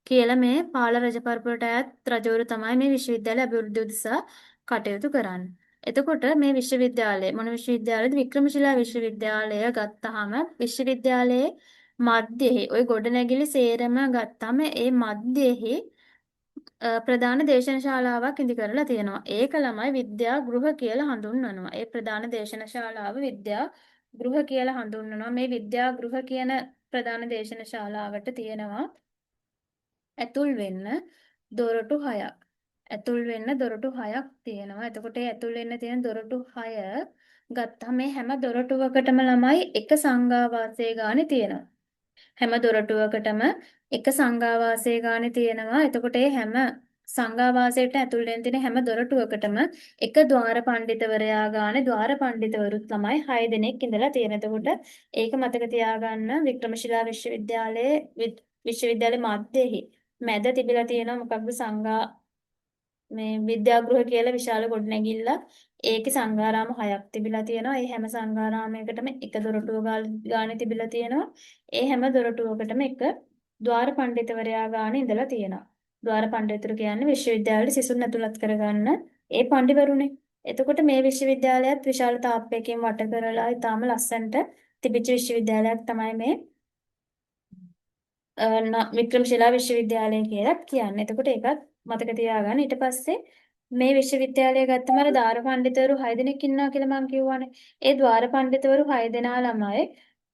කියලා මේ පාල රජපරපුරට අයත් රජවරු තමයි මේ විශ්වවිද්‍යාලය අභිවෘද්ධිය උදෙසා කටයුතු කරන්නේ. එතකොට මේ විශ්වවිද්‍යාලය මොන විශ්වවිද්‍යාලයද? වික්‍රමශිලා විශ්වවිද්‍යාලය ගත්තාම විශ්වවිද්‍යාලයේ මැදෙහි ওই ගොඩනැගිලි සේරම ගත්තාම ඒ මැදෙහි ප්‍රධාන දේශන ශාලාවක් ඉදි කරලා තියෙනවා. ඒක ළමයි විද්‍යා ගෘහ කියලා හඳුන්වනවා. ඒ ප්‍රධාන දේශන ශාලාව විද්‍යා ගෘහ කියලා හඳුන්වනවා. මේ විද්‍යා ගෘහ කියන ප්‍රධාන දේශන ශාලාවට තියෙනවා ඇතුල් වෙන්න දොරටු 6ක්. ඇතුල් වෙන්න දොරටු 6ක් තියෙනවා. එතකොට ඒ ඇතුල් වෙන්න තියෙන දොරටු 6 ගත්තාම මේ හැම දොරටුවකටම ළමයි එක සංඝාවාසය ගානේ තියෙනවා. හැම දොරටුවකටම එක සංඝාවාසය ගානේ තියෙනවා. එතකොට ඒ හැම සංඝාවාසයට ඇතුල් වෙන තියෙන හැම දොරටුවකටම එක ద్వාර පඬිතවරයා ගානේ ద్వාර පඬිතවරුත් ළමයි 6 දෙනෙක් ඉඳලා තියෙන. එතකොට ඒක මතක තියාගන්න වික්‍රමශිලා විශ්වවිද්‍යාලයේ මැදෙහි මැද තිබිලා තියෙනවා මොකක්ද සංඝා මේ විද්‍යාගෘහ කියලා විශාල ගොඩනැගිල්ලක්. ඒකේ සංඝාරාම 6ක් තිබිලා තියෙනවා. ඒ හැම සංඝාරාමයකටම එක දොරටුව ගානේ තිබිලා තියෙනවා. ඒ හැම දොරටුවකටම එක ద్వාර පඬිතවරයා ගානේ ඉඳලා තියෙනවා. ద్వාර පඬිතුරු කියන්නේ විශ්වවිද්‍යාලයේ සිසුන් ඇතුළත් කරගන්න ඒ පඬිවරුනේ. එතකොට මේ විශ්වවිද්‍යාලයත් විශාල තාප්පයකින් වට කරලා ඉතාම ලස්සනට තිබිච්ච විශ්වවිද්‍යාලයක් තමයි මේ වික්‍රමශිලා විශ්වවිද්‍යාලය කියලා කියන්නේ. එතකොට ඒකත් මතක තියාගන්න. ඊට පස්සේ මේ විශ්වවිද්‍යාලය ගත්තම අර ද්වාර පඬිතුවරු 6 දෙනෙක් ඉන්නවා කියලා මම කිව්වනේ. ඒ ද්වාර පඬිතුවරු 6 දෙනා ළමයි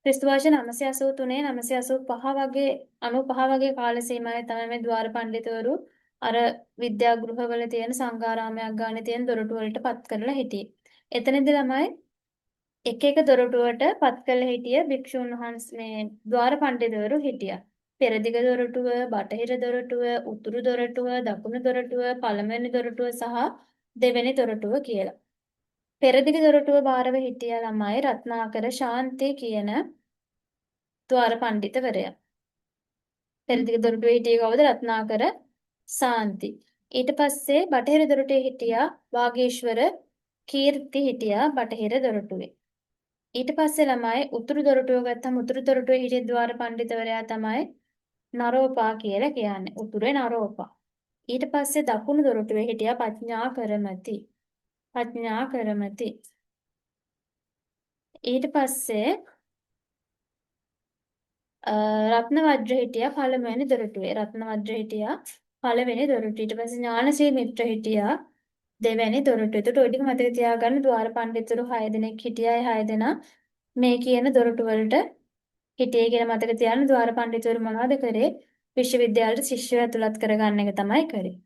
ක්‍රිස්තු වර්ෂ 983 985 වගේ 95 වගේ කාල සීමාවේ තමයි මේ ද්වාර පඬිතුවරු අර විද්‍යාගෘහවල තියෙන සංඝාරාමයක් ගානේ තියෙන දොරටු වලට පත් කරලා හිටියේ. එතනදී ළමයි එක එක දොරටුවට පත් කළ හිටිය භික්ෂුන් වහන්සේ මේ ද්වාර පඬිතුවරු හිටියා. පෙරදිග දොරටුව, බටහිර දොරටුව, උතුරු දොරටුව, දකුණු දොරටුව, පළමුවෙනි දොරටුව සහ දෙවෙනි දොරටුව කියලා. පෙරදිග දොරටුව බාරව හිටිය ළමයි රත්නාකර ශාන්ති කියන ද්වාර පඬිතවරයා. පෙරදිග දොරටුවේ හිටියේ කවුද? රත්නාකර ශාන්ති. ඊට පස්සේ බටහිර දොරටුවේ හිටියා වාගීශ්වර කීර්ති හිටියා බටහිර දොරටුවේ. ඊට පස්සේ ළමයි උතුරු දොරටුව ගත්තම උතුරු දොරටුවේ හිටිය ද්වාර පඬිතවරයා තමයි නරෝපා කියලා කියන්නේ. උතුරේ නරෝපා. ඊට පස්සේ දකුණු දොරටුවේ හිටියා පඥා කරමති. පඥා කරමති. ඊට පස්සේ රත්නවජ්‍ර හිටියා පළමුවෙනි දොරටුවේ. රත්නවජ්‍ර හිටියා පළවෙනි දොරටුවේ. ඊට පස්සේ ඥානශ්‍රී මිත්‍ර හිටියා දෙවැනි දොරටුවේ. ඒකට ඔය ටික මතක තියාගන්න ද්වාර පඬිතුරු 6 දෙනෙක් හිටියා. ඒ 6 දෙනා මේ කියන දොරටු වලට හිටියේ කියලා මතක තියාගන්න. ද්වාර පඬිතුරු මොනවද කරේ? විශ්වවිද්‍යාලයට ශිෂ්‍යව ඇතුළත් කරගන්න එක තමයි කරේ.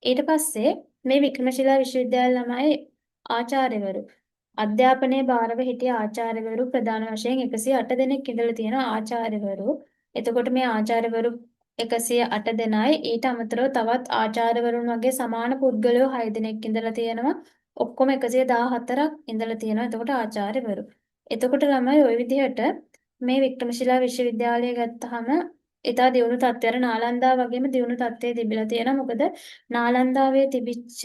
ඊට පස්සේ මේ වික්‍රමශිලා විශ්වවිද්‍යාල ළමයි ආචාර්යවරු අධ්‍යාපනයේ භාරව හිටිය ආචාර්යවරු ප්‍රධාන වශයෙන් 108 දෙනෙක් ඉඳලා තියෙන ආචාර්යවරු. එතකොට මේ ආචාර්යවරු 108 දෙනයි ඊට අමතරව තවත් ආචාර්යවරුන් වගේ සමාන පුද්ගලයෝ 6 දෙනෙක් ඉඳලා තියෙනවා. ඔක්කොම 114ක් ඉඳලා තියෙනවා. එතකොට ආචාර්යවරු. එතකොට ළමයි ওই විදිහට මේ වික්‍රමශිලා විශ්වවිද්‍යාලය ගත්තාම ඉතා දියුණු තත්ත්වයට නාලන්දා වගේම දියුණු තත්ත්වයේ තිබිලා තියෙනවා. මොකද නාලන්දාවේ තිබිච්ච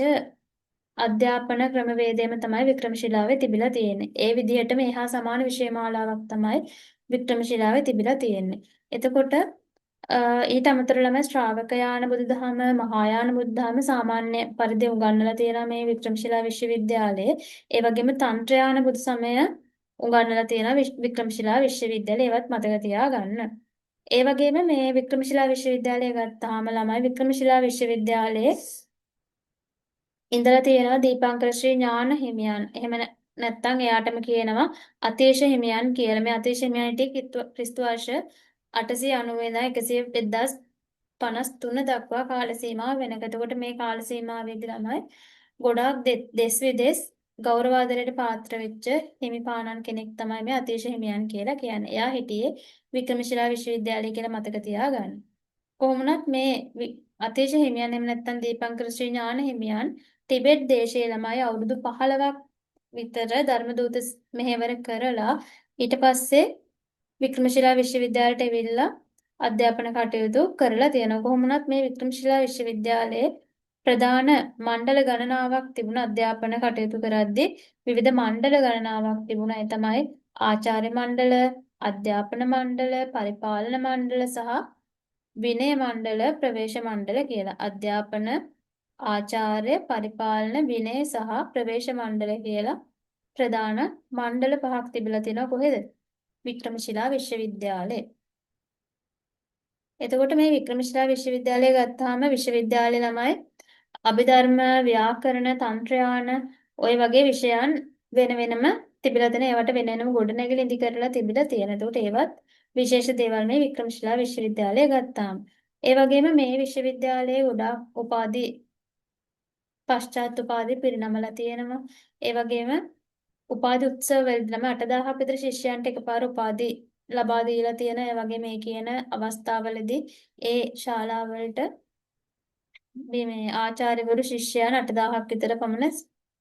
අධ්‍යාපන ක්‍රමවේදයම තමයි වික්‍රමශිලාවේ තිබිලා තියෙන්නේ. ඒ විදිහටම එහා සමාන විෂය මාලාවක් තමයි වික්‍රමශිලාවේ තිබිලා තියෙන්නේ. එතකොට ඊට අමතරව ළමයි ශ්‍රාවකයාන බුදුදහම, මහායාන බුදුදහම සාමාන්‍ය පරිදි උගන්වලා තියෙනවා මේ වික්‍රමශිලා විශ්වවිද්‍යාලයේ. ඒ වගේම තන්ත්‍රයාන බුදු සමය උගන්වලා තියෙනවා වික්‍රමශිලා විශ්වවිද්‍යාලයේ. ඒවත් මතක තියාගන්න. ඒ වගේම මේ වික්‍රමශිලා විශ්වවිද්‍යාලය ගත්තාම ළමයි වික්‍රමශිලා විශ්වවිද්‍යාලයේ ඉඳලා තියෙනවා දීපංකර ශ්‍රී ඥාන හිමියන්. එහෙම නැත්නම් එයාටම කියනවා අතීශ හිමියන් කියලා. මේ අතීශ හිමියන් හිටියේ ක්‍රිස්තු වර්ෂ 890 ඉඳන් 1053 දක්වා කාල සීමාව වෙනක. එතකොට මේ කාල සීමාවෙදී ළමයි ගොඩාක් දෙස් විදෙස් ගෞරවාදරයට පාත්‍ර වෙච්ච හිමිපාණන් කෙනෙක් තමයි මේ අතීශ හිමියන් කියලා කියන්නේ. එයා හිටියේ වික්‍රමශිලා විශ්වවිද්‍යාලය කියලා මතක තියාගන්න. කොහොමුණත් මේ අතීශ හිමියන් එහෙම නැත්නම් දීපංකර ශ්‍රී ඥාන හිමියන් ටිබෙට් දේශයේ ළමයි අවුරුදු 15ක් විතර ධර්මදූත මෙහෙවර කරලා ඊට පස්සේ වික්‍රමශිලා විශ්වවිද්‍යාලයට ඇවිල්ලා අධ්‍යාපන කටයුතු කරලා තියෙනවා. කොහොමුණත් මේ වික්‍රමශිලා විශ්වවිද්‍යාලයේ ප්‍රධාන මණ්ඩල ගණනාවක් තිබුණ අධ්‍යාපන කටයුතු කරද්දී විවිධ මණ්ඩල ගණනාවක් තිබුණා. ඒ තමයි ආචාර්ය මණ්ඩල, අධ්‍යාපන මණ්ඩල, පරිපාලන මණ්ඩල සහ විනය මණ්ඩල, ප්‍රවේශ මණ්ඩල කියලා. අධ්‍යාපන, ආචාර්ය, පරිපාලන, විනය සහ ප්‍රවේශ මණ්ඩල කියලා ප්‍රධාන මණ්ඩල පහක් තිබිලා තියෙනවා. කොහෙද? වික්‍රමශිලා විශ්වවිද්‍යාලයේ. එතකොට මේ වික්‍රමශිලා විශ්වවිද්‍යාලය ගත්තාම විශ්වවිද්‍යාලේ ළමයි අභිධර්ම, ව්‍යාකරණ, තන්ත්‍රයාන ওই වගේ විෂයන් වෙන වෙනම තිබිලා තියෙන. ඒවට වෙන වෙනම ගොඩනැගිලි ඉදි කරලා තිබිලා තියෙන. එතකොට ඒවත් විශේෂ දේවල් මේ වික්‍රමශිලා විශ්වවිද්‍යාලය ගත්තාම. ඒ වගේම මේ විශ්වවිද්‍යාලයේ ගොඩාක් උපාධි පශ්චාත් උපාධි පිරිනමලා තියෙනවා. ඒ වගේම උපාධි උත්සව වලදී ළමයි 8000ක් විතර ශිෂ්‍යයන්ට එකපාර උපාධි ලබා දීලා තියෙන. ඒ වගේ මේ කියන අවස්ථාවලදී ඒ ශාලාවලට මේ ආචාර්යවරු ශිෂ්‍යයන් 8000ක් විතර පමණ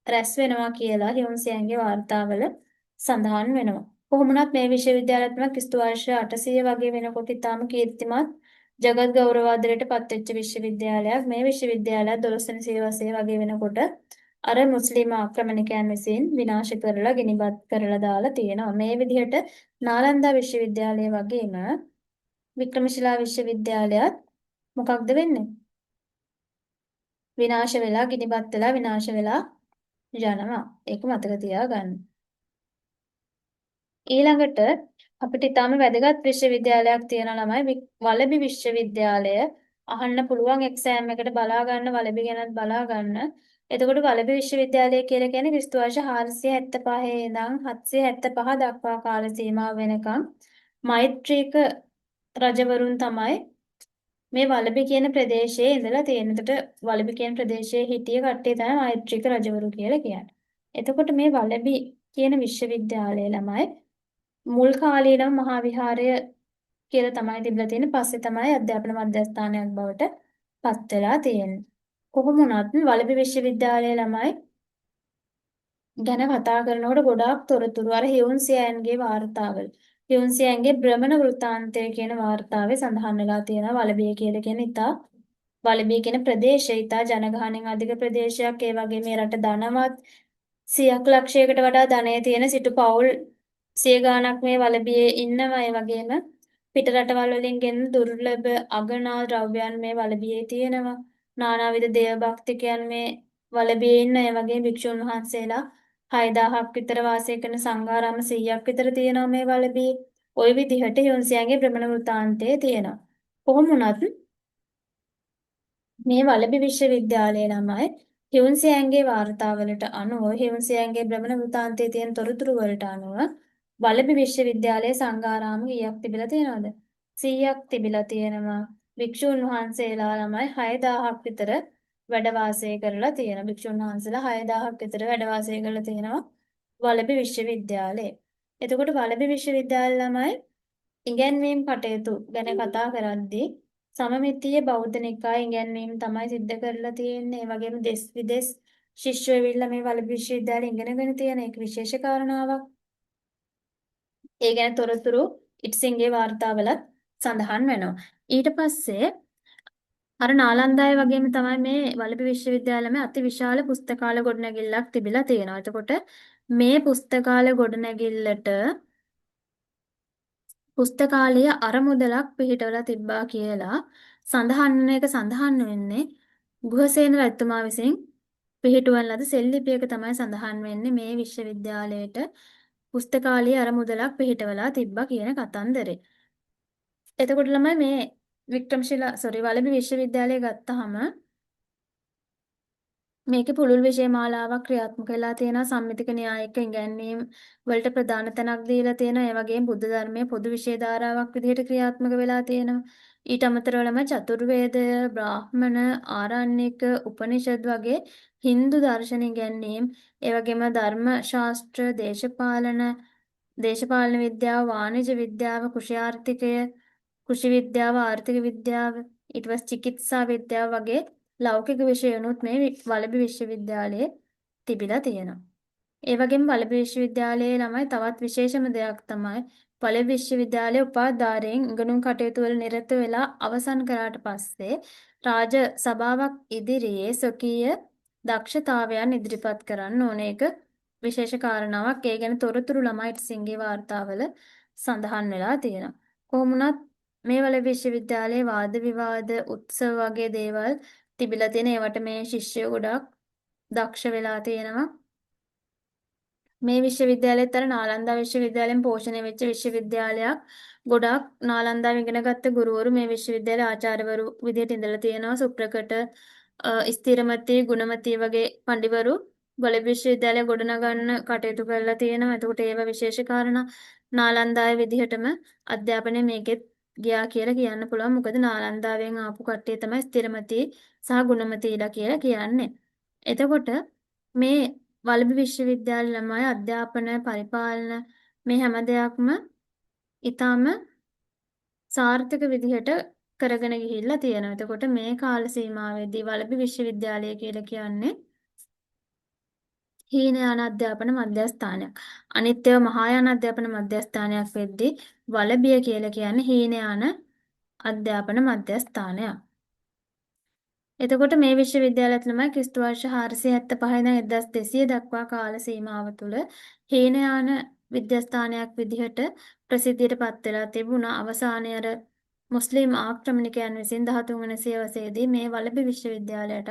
රැස් වෙනවා කියලා හියුන්සියන්ගේ වාර්තාවල සඳහන් වෙනවා. කොහොම වුණත් මේ විශ්වවිද්‍යාලයත් ක්‍රිස්තු වර්ෂ 800 වගේ වෙනකොට ඉතාම කීර්තිමත් ජගත් ගෞරවාදරයට පත්වෙච්ච විශ්වවිද්‍යාලයක්. මේ විශ්වවිද්‍යාලය 12 වෙනි සියවසේ වගේ වෙනකොට අර මුස්ලිම් ආක්‍රමණිකයන් විසින් විනාශ කරලා ගිනිබත් කරලා දාලා තියෙනවා. මේ විදිහට නාලන්දා විශ්වවිද්‍යාලය වගේම වික්‍රමශිලා විශ්වවිද්‍යාලයත් මොකක්ද වෙන්නේ? විනාශ වෙලා ගිනිබත් වෙලා විනාශ වෙලා යනවා. ඒක මතක තියාගන්න. ඊළඟට අපිට ඊටාම වැදගත් විශ්වවිද්‍යාලයක් තියෙන ළමයි වලබි විශ්වවිද්‍යාලය අහන්න පුළුවන් එක්සෑම් එකට බලා ගන්න වලබි ගැනත් බලා ගන්න. එතකොට වලබි විශ්වවිද්‍යාලය කියලා කියන්නේ ක්‍රිස්තු වර්ෂ 475 ඉඳන් 775 දක්වා කාල සීමාව වෙනකම් මෛත්‍රීක රජවරුන් තමයි මේ වලබි කියන ප්‍රදේශයේ ඉඳලා තියෙන. එතකොට වලබි කියන ප්‍රදේශයේ හිටිය කට්ටිය තමයි මෛත්‍රික රජවරු කියලා කියන්නේ. එතකොට මේ වලබි කියන විශ්වවිද්‍යාලයේ ළමයි මුල් කාලේ නම් මහා විහාරය කියලා තමයි තිබිලා තියෙන්නේ. පස්සේ තමයි අධ්‍යාපන මධ්‍යස්ථානයක් බවට පත් වෙලා තියෙන්නේ. කොහොම වුණත් වලබි විශ්වවිද්‍යාලයේ ළමයි ගැන කතා කරනකොට ගොඩාක් තොරතුරු අර හියුන්සියන්ගේ වාර්තාවල. හියුන්සියන්ගේ භ්‍රමණ වෘත්තාන්තය කියන වාර්තාවේ සඳහන් වෙලා තියෙනවා වලබිය කියලා කියන ඉතා වලබිය කියන ප්‍රදේශය ඉතා ජනගහනයෙන් අධික ප්‍රදේශයක්. ඒ වගේ මේ රට ධනවත් 100ක් ලක්ෂයකට වඩා ධනය තියෙන සිටු පවුල් 100 ගාණක් මේ වලබියේ ඉන්නවා. ඒ වගේම පිට රටවල් වලින් ගෙන දුර්ලභ අගනා ද්‍රව්‍යයන් මේ වලබියේ තියෙනවා. නානාවිධ දේව භක්තිකයන් මේ වලබියේ ඉන්න. ඒ වගේ භික්ෂුන් වහන්සේලා 6000ක් විතර වාසය කරන සංඝාරාම 100ක් විතර තියෙනවා මේ වලබියේ. ওই විදිහට යොන්සියන්ගේ භ්‍රමණ වෘත්තාන්තයේ තියෙනවා. කොහොම වුණත් මේ වලබි විශ්වවිද්‍යාලයේ ළමයි හියුන්සියන්ගේ වාර්තාවලට අනුව හියුන්සියන්ගේ භ්‍රමණ වෘත්තාන්තයේ තියෙන තොරතුරු වලට අනුව වලබි විශ්වවිද්‍යාලයේ සංඝාරාම කීයක් තිබිලා තියෙනවද? 100ක් තිබිලා තියෙනවා. භික්ෂුන් වහන්සේලා ළමයි 6000ක් විතර වැඩ වාසය කරලා තියෙනවා. භික්ෂුන් වහන්සේලා 6000ක් විතර වැඩ වාසය කරලා තියෙනවා වලබි විශ්වවිද්‍යාලයේ. එතකොට වලබි විශ්වවිද්‍යාල ළමයි ඉගැන්වීම් කටයුතු ගැන කතා කරද්දී සමමිතිය බෞද්ධ නිකාය ඉගැන්වීම් තමයි සිද්ධ කරලා තියෙන්නේ. ඒ වගේම දෙස් විදෙස් ශිෂ්‍යයෝ ඇවිල්ලා මේ වලබි විශ්වවිද්‍යාලේ ඉගෙනගෙන තියෙන එක විශේෂ කාරණාවක්. ඒ ගැන තොරතුරු ඉට්සින්ගේ වාර්තාවලත් සඳහන් වෙනවා. ඊට පස්සේ අර නාලන්දාය වගේම තමයි මේ වලබි විශ්වවිද්‍යාලෙම අති විශාල පුස්තකාල ගොඩනැගිල්ලක් තිබිලා තියෙනවා. එතකොට මේ පුස්තකාල ගොඩනැගිල්ලට පුස්තකාලය අරමුදලක් පිහිටවලා තිබ්බා කියලා සඳහන් වෙන එක සඳහන් වෙන්නේ ගුහසේන රජතුමා විසින් පිහිටුවන ලද සෙල්ලිපියක තමයි සඳහන් වෙන්නේ මේ විශ්වවිද්‍යාලයට පුස්තකාලයේ අරමුදලක් පිහිටවලා තිබ්බා කියන කතන්දරේ. එතකොට ළමයි මේ වලබි විශ්වවිද්‍යාලය ගත්තාම මේකේ පුළුල් විෂය මාලාවක් ක්‍රියාත්මක වෙලා තියෙනවා. සම්මිතික න්‍යායික ඉගැන්වීම් වලට ප්‍රධාන තැනක් දීලා තියෙනවා. ඒ වගේම බුද්ධ ධර්මයේ පොදු විෂය ධාරාවක් විදිහට ක්‍රියාත්මක වෙලා තියෙනවා. ඊට අමතරවම චතුර්වේදය, බ්‍රාහ්මණ, ආරණ්‍යක, උපනිෂද් වගේ Hindu දර්ශන ඉගැන්වීම්, ඒ වගේම ධර්ම ශාස්ත්‍ර, දේශපාලන විද්‍යාව, වාණිජ විද්‍යාව, කෘෂි කෘෂි විද්‍යාව, ආර්ථික විද්‍යාව, ඊට පස්සේ චිකිත්සා විද්‍යාව වගේ ලෞකික විෂයනුත් මේ වලබි විශ්වවිද්‍යාලයේ තිබිලා තියෙනවා. ඒ වගේම වලබි විශ්වවිද්‍යාලයේ ළමයි තවත් විශේෂම දෙයක් තමයි වලබි විශ්වවිද්‍යාලයේ උපාධාරයෙන් ඉගෙනුම් කටයුතු වල නිරත වෙලා අවසන් කරාට පස්සේ රාජ සභාවක් ඉදිරියේ ස්වකීය දක්ෂතාවයන් ඉදිරිපත් කරන්න ඕන. ඒක විශේෂ කාරණාවක්. ඒ ගැන තොරතුරු ළමයිට සිංගේ වාර්තාවල සඳහන් වෙලා තියෙනවා. කොහොම වුණත් මේ වලබි විශ්වවිද්‍යාලයේ වාද විවාද උත්සව වගේ දේවල් තිබිලා තියෙන ඒවට මේ ශිෂ්‍යයෝ ගොඩක් දක්ෂ වෙලා තියෙනවා. මේ විශ්වවිද්‍යාලයේත් අර නාලන්දා විශ්වවිද්‍යාලයෙන් පෝෂණය වෙච්ච විශ්වවිද්‍යාලයක්. ගොඩක් නාලන්දාවෙන් ඉගෙනගත්ත ගුරුවරු මේ විශ්වවිද්‍යාලයේ ආචාර්යවරු විදිහට ඉඳලා තියෙනවා. සුප්‍රකට, ස්ථිරමති, ගුණමති වගේ පඬිවරු වලබි විශ්වවිද්‍යාලය ගොඩනගන්න කටයුතු කරලා තියෙනවා. එතකොට ඒව විශේෂ කාරණා නාලන්දාවේ විදිහටම අධ්‍යාපනය මේකෙත් ගියා කියලා කියන්න පුළුවන්. මොකද නාලන්දාවෙන් ආපු කට්ටිය තමයි ස්ථිරමති සහ ගුණමතිලා කියලා කියන්නේ. එතකොට මේ වලබි විශ්වවිද්‍යාල ළමයි අධ්‍යාපන පරිපාලන මේ හැම දෙයක්ම ඊටාම සාර්ථක විදිහට කරගෙන ගිහිල්ලා තියෙනවා. එතකොට මේ කාල සීමාවේදී වලබි විශ්වවිද්‍යාලය කියලා කියන්නේ හීනයාන අධ්‍යාපන මධ්‍යස්ථානයක්. අනිත් ඒවා මහායාන අධ්‍යාපන මධ්‍යස්ථානයක් වෙද්දී වලබිය කියලා කියන්නේ හීනයාන අධ්‍යාපන මධ්‍යස්ථානයක්. එතකොට මේ විශ්වවිද්‍යාලය තමයි ක්‍රිස්තු වර්ෂ 475 ඉඳන් 1200 දක්වා කාල සීමාව තුළ හීනයාන විද්‍යාස්ථානයක් විදිහට ප්‍රසිද්ධියට පත් වෙලා තිබුණා. අවසානයේ අර මුස්ලිම් ආක්‍රමණිකයන් විසින් 13 වන සියවසේදී මේ වලබි විශ්වවිද්‍යාලයටත්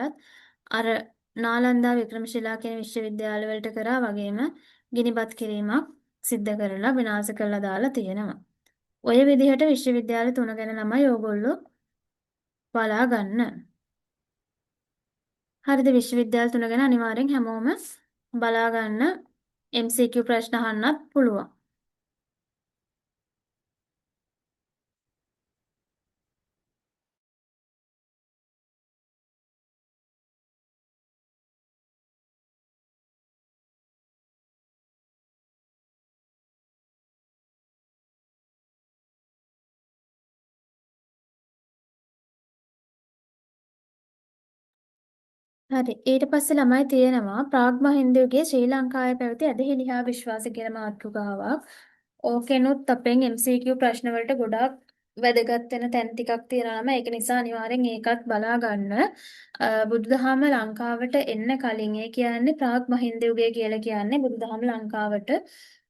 අර නාලන්දා වික්‍රමශිලා කියන විශ්වවිද්‍යාල වලට කරා වගේම ගිනිබත් කිරීමක් සිද්ධ කරලා විනාශ කරලා දාලා තියෙනවා. ඔය විදිහට විශ්වවිද්‍යාල තුන ගැන ළමයි ඕගොල්ලෝ බලා ගන්න. හරිද? විශ්වවිද්‍යාල තුන ගැන අනිවාර්යෙන් හැමෝම බලා ගන්න. MCQ ප්‍රශ්න අහන්නත් පුළුවන්. හරි. ඊට පස්සේ ළමයි තියෙනවා ප්‍රාග්මහින්දුගේ ශ්‍රී ලංකාවේ පැවති ඇදහිලි හා විශ්වාස කියන මාතෘකාවක්. ඕකෙනුත් අපෙන් MCQ ප්‍රශ්න වලට ගොඩාක් වැදගත් වෙන තැන් ටිකක් තියෙනවා. ඒක නිසා අනිවාර්යෙන් ඒකත් බලා ගන්න. බුදුදහම ලංකාවට එන්න කලින් ඒ කියන්නේ ප්‍රාග්මහින්දුගේ කියලා කියන්නේ බුදුදහම ලංකාවට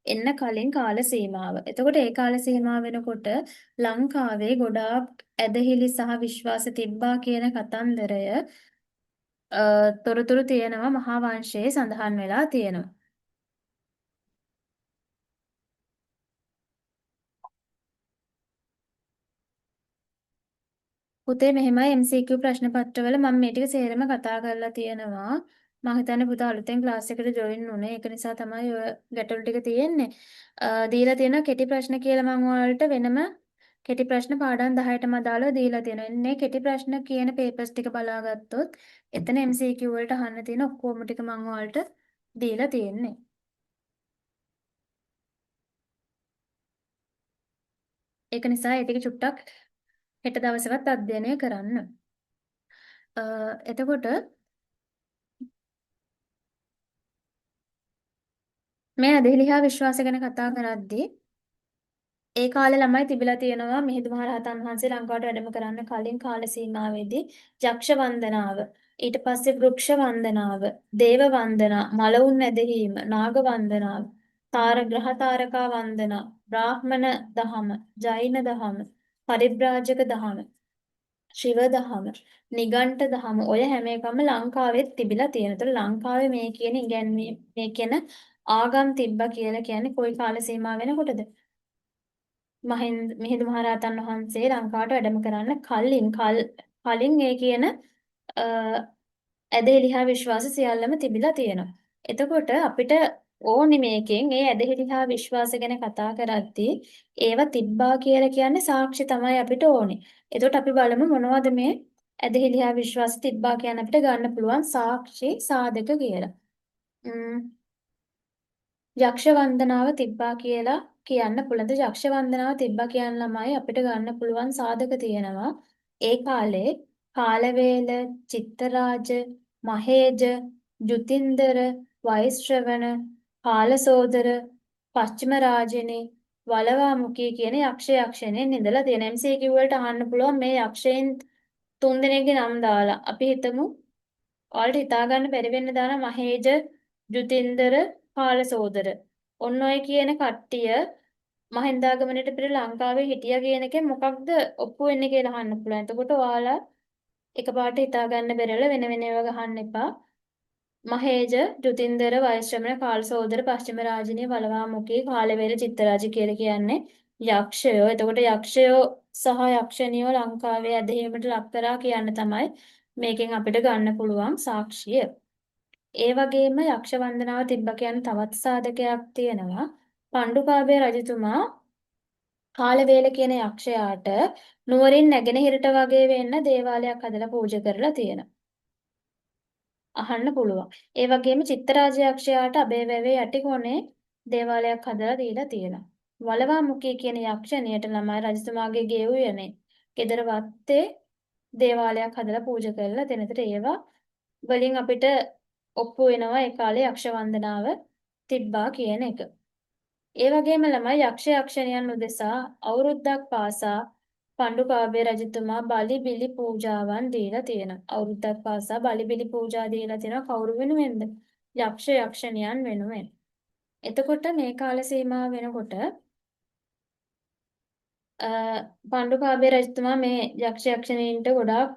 එන්න කලින් කාල සීමාව. එතකොට ඒ කාල සීමාව වෙනකොට ලංකාවේ ගොඩාක් ඇදහිලි සහ විශ්වාස තිබ්බා කියන කතන්දරය තොරතුරු තියෙනවා මහා වංශයේ සඳහන් වෙලා තියෙනවා. පුතේ මෙහෙමයි MCQ ප්‍රශ්න පත්‍රවල මම මේ ටික සේරම කතා කරලා තියෙනවා. මම හිතන්නේ පුතා අලුතෙන් ක්ලාස් එකට ජොයින් වුණේ. ඒක නිසා තමයි ඔය ගැටලු ටික තියෙන්නේ. දීලා තියෙන කෙටි ප්‍රශ්න කියලා මම ඔයාලට වෙනම කෙටි ප්‍රශ්න පාඩම් 10ටම අදාළව දීලා තියෙනවා. එන්නේ කෙටි ප්‍රශ්න කියන පේපර්ස් ටික බලාගත්තොත් එතන MCQ වලට අහන්න තියෙන ඔක්කොම ටික මම ඔයාලට දීලා තියෙන්නේ. ඒක නිසා ඒ ටික චුට්ටක් හෙට දවසේවත් අධ්‍යයනය කරන්න. එතකොට මේ ඇදහිලි හා විශ්වාස ගැන කතා කරද්දී ඒ කාලේ ළමයි තිබිලා තියෙනවා මිහිඳු මහ රහතන් වහන්සේ ලංකාවට වැඩම කරන්න කලින් කාල සීමාවේදී යක්ෂ වන්දනාව, ඊට පස්සේ වෘක්ෂ වන්දනාව, දේව වන්දනා, මලවුන් ඇදහීම, නාග වන්දනාව, ග්‍රහ තාරකා වන්දනා, බ්‍රාහ්මණ දහම, ජෛන දහම, පරිබ්‍රාජක දහම, ශිව දහම, නිගණ්ඨ දහම ඔය හැම එකම ලංකාවෙත් තිබිලා තියෙනවා. ඒතර ලංකාවේ මේ කියන ඉගැන්වීම් මේ කියන ආගම් තිබ්බා කියලා කියන්නේ කොයි කාල සීමාව වෙනකොටද? මිහිඳු මහරහතන් වහන්සේ ලංකාවට වැඩම කරන්න කලින් ඒ කියන ඇදහිලි හා විශ්වාස සියල්ලම තිබිලා තියෙනවා. එතකොට අපිට ඕනි මේකෙන් ඒ ඇදහිලි හා විශ්වාස ගැන කතා කරද්දී ඒවා තිබ්බා කියලා කියන්නේ සාක්ෂි තමයි අපිට ඕනේ. එතකොට අපි බලමු මොනවද මේ ඇදහිලි හා විශ්වාස තිබ්බා කියන අපිට ගන්න පුළුවන් සාක්ෂි සාධක කියලා. යක්ෂ වන්දනාව තිබ්බා කියලා කියන්න පුළුවන්. යක්ෂ වන්දනාව තිබ්බා කියන ළමයි අපිට ගන්න පුළුවන් සාධක තියෙනවා. ඒ කාලේ කාලවේල, චිත්තරාජ, මහේජ, ජුතින්දර, වෛශ්‍රවණ, කාලසෝදර, පශ්චිම රාජිනී, වලවාමුඛී කියන යක්ෂයන්ෙන් ඉඳලා තියෙන MCQ වලට අහන්න පුළුවන් මේ යක්ෂයන් තුන් දෙනෙක්ගේ නම් දාලා. අපි හිතමු ඔයාලට හිතා ගන්න බැරි වෙන්න දාන මහේජ, ජුතින්දර, කාලසෝදර. ඔන්න ඔය කියන කට්ටිය මහින්දාගමනයට පෙර ලංකාවේ හිටියා කියන එකෙන් මොකක්ද ඔප්පු වෙන්නේ කියලා අහන්න පුළුවන්. එතකොට ඔයාලා එකපාරට හිතා ගන්න බැරල වෙන වෙන ඒවා ගහන්න එපා. මහේජ, ජුතින්දර, වෛශ්‍රමණ, කාලසෝදර, පශ්චිම රාජිනී, වලවාමුඛී, කාලවේල, චිත්තරාජ කියලා කියන්නේ යක්ෂයෝ. එතකොට යක්ෂයෝ සහ යක්ෂණියෝ ලංකාවේ ඇදහිීමට ලක් කරා කියන්න තමයි මේකෙන් අපිට ගන්න පුළුවන් සාක්ෂිය. ඒ වගේම යක්ෂ වන්දනාව තිබ්බ කියන තවත් සාධකයක් තියෙනවා. පණ්ඩුකාභය රජතුමා කාලවේල කියන යක්ෂයාට නුවරින් නැගෙනහිරට වගේ වෙන්න දේවාලයක් හදලා පූජා කරලා තියෙනවා. අහන්න පුළුවන්. ඒ වගේම චිත්තරාජ යක්ෂයාට අබේවැවේ යටිකොනේ දේවාලයක් හදලා දීලා තියෙනවා. වලවාමුඛී කියන යක්ෂණියට ළමයි රජතුමාගේ ගේ උයනේ ගෙදර වත්තේ දේවාලයක් හදලා පූජා කරලා දෙනතට ඒවා වලින් අපිට ඔප්පු වෙනවා ඒ කාලේ යක්ෂ වන්දනාව තිබ්බා කියන එක. ඒ වගේම ළමයි යක්ෂ යක්ෂණියන් උදෙසා අවුරුද්දක් පාසා පණ්ඩුකාභය රජතුමා බලි බිලි පූජාවන් දීලා තියෙනවා. අවුරුද්දක් පාසා බලි බිලි පූජා දීලා තියෙනවා කවුරු වෙනුවෙන්ද? යක්ෂ යක්ෂණියන් වෙනුවෙන්. එතකොට මේ කාල සීමාව වෙනකොට පණ්ඩුකාභය රජතුමා මේ යක්ෂ යක්ෂණීන්ට ගොඩාක්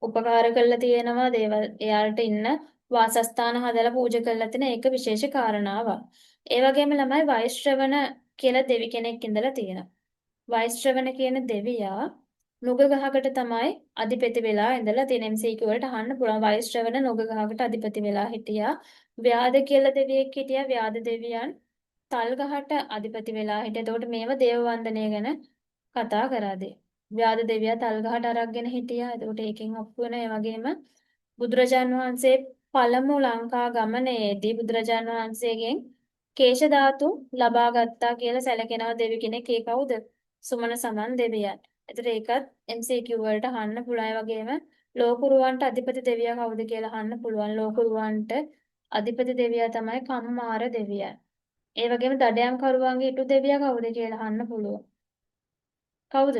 උපකාර කරලා තියෙනවා දේවල් එයාලට ඉන්න වාසස්ථාන හදලා පූජා කරලා තියෙන ඒක විශේෂ කාරණාවක්. ඒ වගේම ළමයි වෛශ්‍රවණ කියලා දෙවි කෙනෙක් ඉඳලා තියෙනවා. වෛශ්‍රවණ කියන දෙවියා නුග ගහකට තමයි අධිපති වෙලා ඉඳලා තියෙන MCQ වලට අහන්න පුළුවන් වෛශ්‍රවණ නුග ගහකට අධිපති වෙලා හිටියා. ව්‍යාධ කියලා දෙවියෙක් හිටියා. ව්‍යාධ දෙවියන් තල් ගහට අධිපති වෙලා හිටියා. එතකොට මේව දේව වන්දනය ගැන කතා කරාදී. ව්‍යාධ දෙවියා තල් ගහට අරගෙන හිටියා. එතකොට ඒකෙන් ඔප්පු වෙන ඒ වගේම බුදුරජාන් වහන්සේ පළමු ලංකා ගමනේදී බුදුරජාන් වහන්සේගෙන් කේශ ධාතු ලබා ගත්තා කියලා සැලකෙනවා දෙවි කෙනෙක්. ඒ කවුද? සුමන සමන් දෙවියන්. එතකොට ඒකත් MCQ වලට අහන්න පුළුවන්. ඒ වගේම ලෝකුරුවන්ට අධිපති දෙවියා කවුද කියලා අහන්න පුළුවන්. ලෝකුරුවන්ට අධිපති දෙවියා තමයි කම්මාර දෙවියන්. ඒ වගේම දඩයම් කරුවන්ගේ ඉටු දෙවියා කවුද කියලා අහන්න පුළුවන්. කවුද?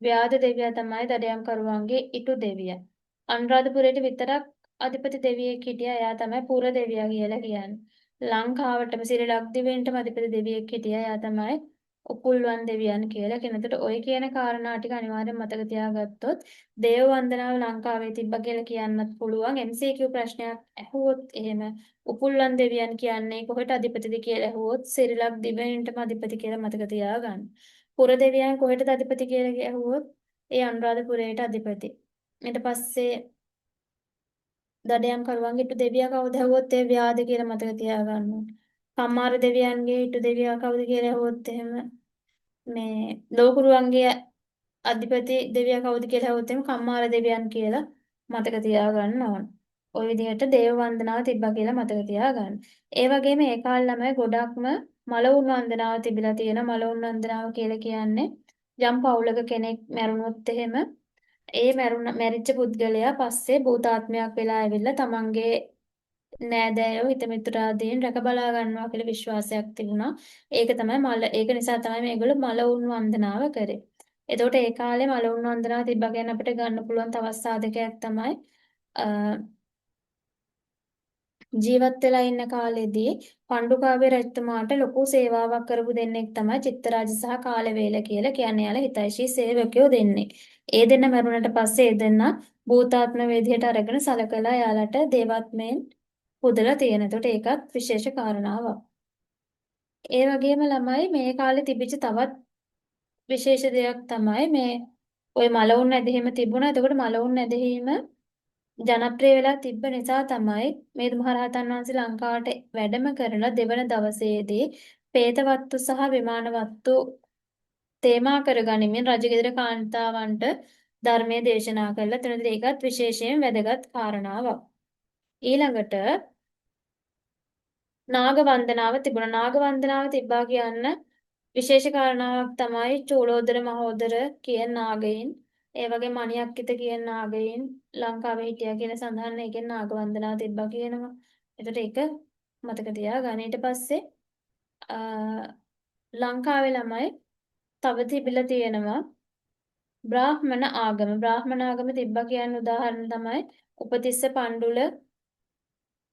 ව්‍යාධ දෙවියා තමයි දඩයම් කරුවන්ගේ ඉටු දෙවියා. අනුරාධපුරයට විතරක් අධිපති දෙවියෙක් හිටියා. එයා තමයි පුර දෙවියා කියලා කියන්නේ. ලංකාවටම සිරි ලක්දිවෙන්ටම අධිපති දෙවියෙක් හිටියා. එයා තමයි උපුල්වන් දෙවියන් කියලා කෙනෙකුට ඔය කියන කාරණා ටික අනිවාර්යෙන් මතක තියාගත්තොත් දේව වන්දනාව ලංකාවේ තිබ්බා කියලා කියන්නත් පුළුවන්. MCQ ප්‍රශ්නයක් ඇහුවොත් එහෙම උපුල්වන් දෙවියන් කියන්නේ කොහෙට අධිපතිද කියලා ඇහුවොත් සිරි ලක්දිවෙන්ටම අධිපති කියලා මතක තියාගන්න. පුර දෙවියන් කොහෙටද අධිපති කියලා ඇහුවොත් ඒ අනුරාධපුරයට අධිපති. ඊට පස්සේ දඩයම් කරුවන්ගේ ඉටු දෙවියා කවුද ඇහුවොත් ඒ ව්‍යාධ කියලා මතක තියාගන්න ඕනේ. කම්මාර දෙවියන්ගේ ඉටු දෙවියා කවුද කියලා ඇහුවොත් එහෙම මේ ලෝකුරුවන්ගේ අධිපති දෙවියා කවුද කියලා ඇහුවොත් එහෙම කම්මාර දෙවියන් කියලා මතක තියාගන්න ඕන. ওই විදිහට දේව වන්දනාව තිබ්බා කියලා මතක තියාගන්න. ඒ වගේම ඒ කාලේ ළමයි ගොඩක්ම මලවුන් වන්දනාව තිබිලා තියෙනවා. මලවුන් වන්දනාව කියලා කියන්නේ යම් පවුලක කෙනෙක් මැරුණොත් එහෙම ඒ මැරිච්ච පුද්ගලයා පස්සේ භූතාත්මයක් වෙලා ඇවිල්ලා තමන්ගේ නෑදෑයෝ හිත මිතුරාදීන් රැක බලා ගන්නවා කියලා විශ්වාසයක් තිබුණා. ඒක නිසා තමයි මේගොල්ලෝ මලවුන් වන්දනාව කරේ. එතකොට ඒ කාලේ මලවුන් වන්දනාව තිබ්බා කියන්නේ අපිට ගන්න පුළුවන් තවත් සාධකයක් තමයි ජීවත් වෙලා ඉන්න කාලෙදී පණ්ඩුකාභය රජතුමාට ලොකු සේවාවක් කරපු දෙන්නෙක් තමයි චිත්තරාජ සහ කාලවේල කියලා කියන්නේ. යාළ හිතයිෂී සේවකයෝ දෙන්නේ. ඒ දෙන්න මරුණට පස්සේ ඒ දෙන්න භූතාත්ම වේදියට අරගෙන සලකලා යාළට දේවාත්මයෙන් පුදලා තියෙන. එතකොට ඒකත් විශේෂ කාරණාවක්. ඒ වගේම ළමයි මේ කාලේ තිබිච්ච තවත් විශේෂ දෙයක් තමයි මේ ওই මලවුන් ඇදහිම තිබුණා. එතකොට මලවුන් ඇදහිම ජනප්‍රිය වෙලා තිබ්බ නිසා තමයි මේ මහරහතන් වහන්සේ ලංකාවට වැඩම කරලා දෙවන දවසේදී പ്രേතවත්තු සහ විමානවත්තු තේමා කරගනිමින් රජගෙදර කාන්තාවන්ට ධර්මයේ දේශනා කළා. එතනදී ඒකත් විශේෂයෙන් වැදගත් කාරණාවක්. ඊළඟට නාග වන්දනාව තිබුණා. නාග වන්දනාව තිබ්බා කියන්න විශේෂ කාරණාවක් තමයි චූලෝදර මහෝදර කියන නාගයින් ඒ වගේ මණියක්කිත කියන නාගයින් ලංකාවේ හිටියා කියලා සඳහන් එකෙන් නාග වන්දනාව තිබ්බා කියනවා. එතකොට ඒක මතක තියාගන්න. ඊට පස්සේ ලංකාවේ ළමයි තව තිබිලා තියෙනවා බ්‍රාහ්මණ ආගම. බ්‍රාහ්මණ ආගම තිබ්බා කියන උදාහරණ තමයි උපතිස්ස පණ්ඩුල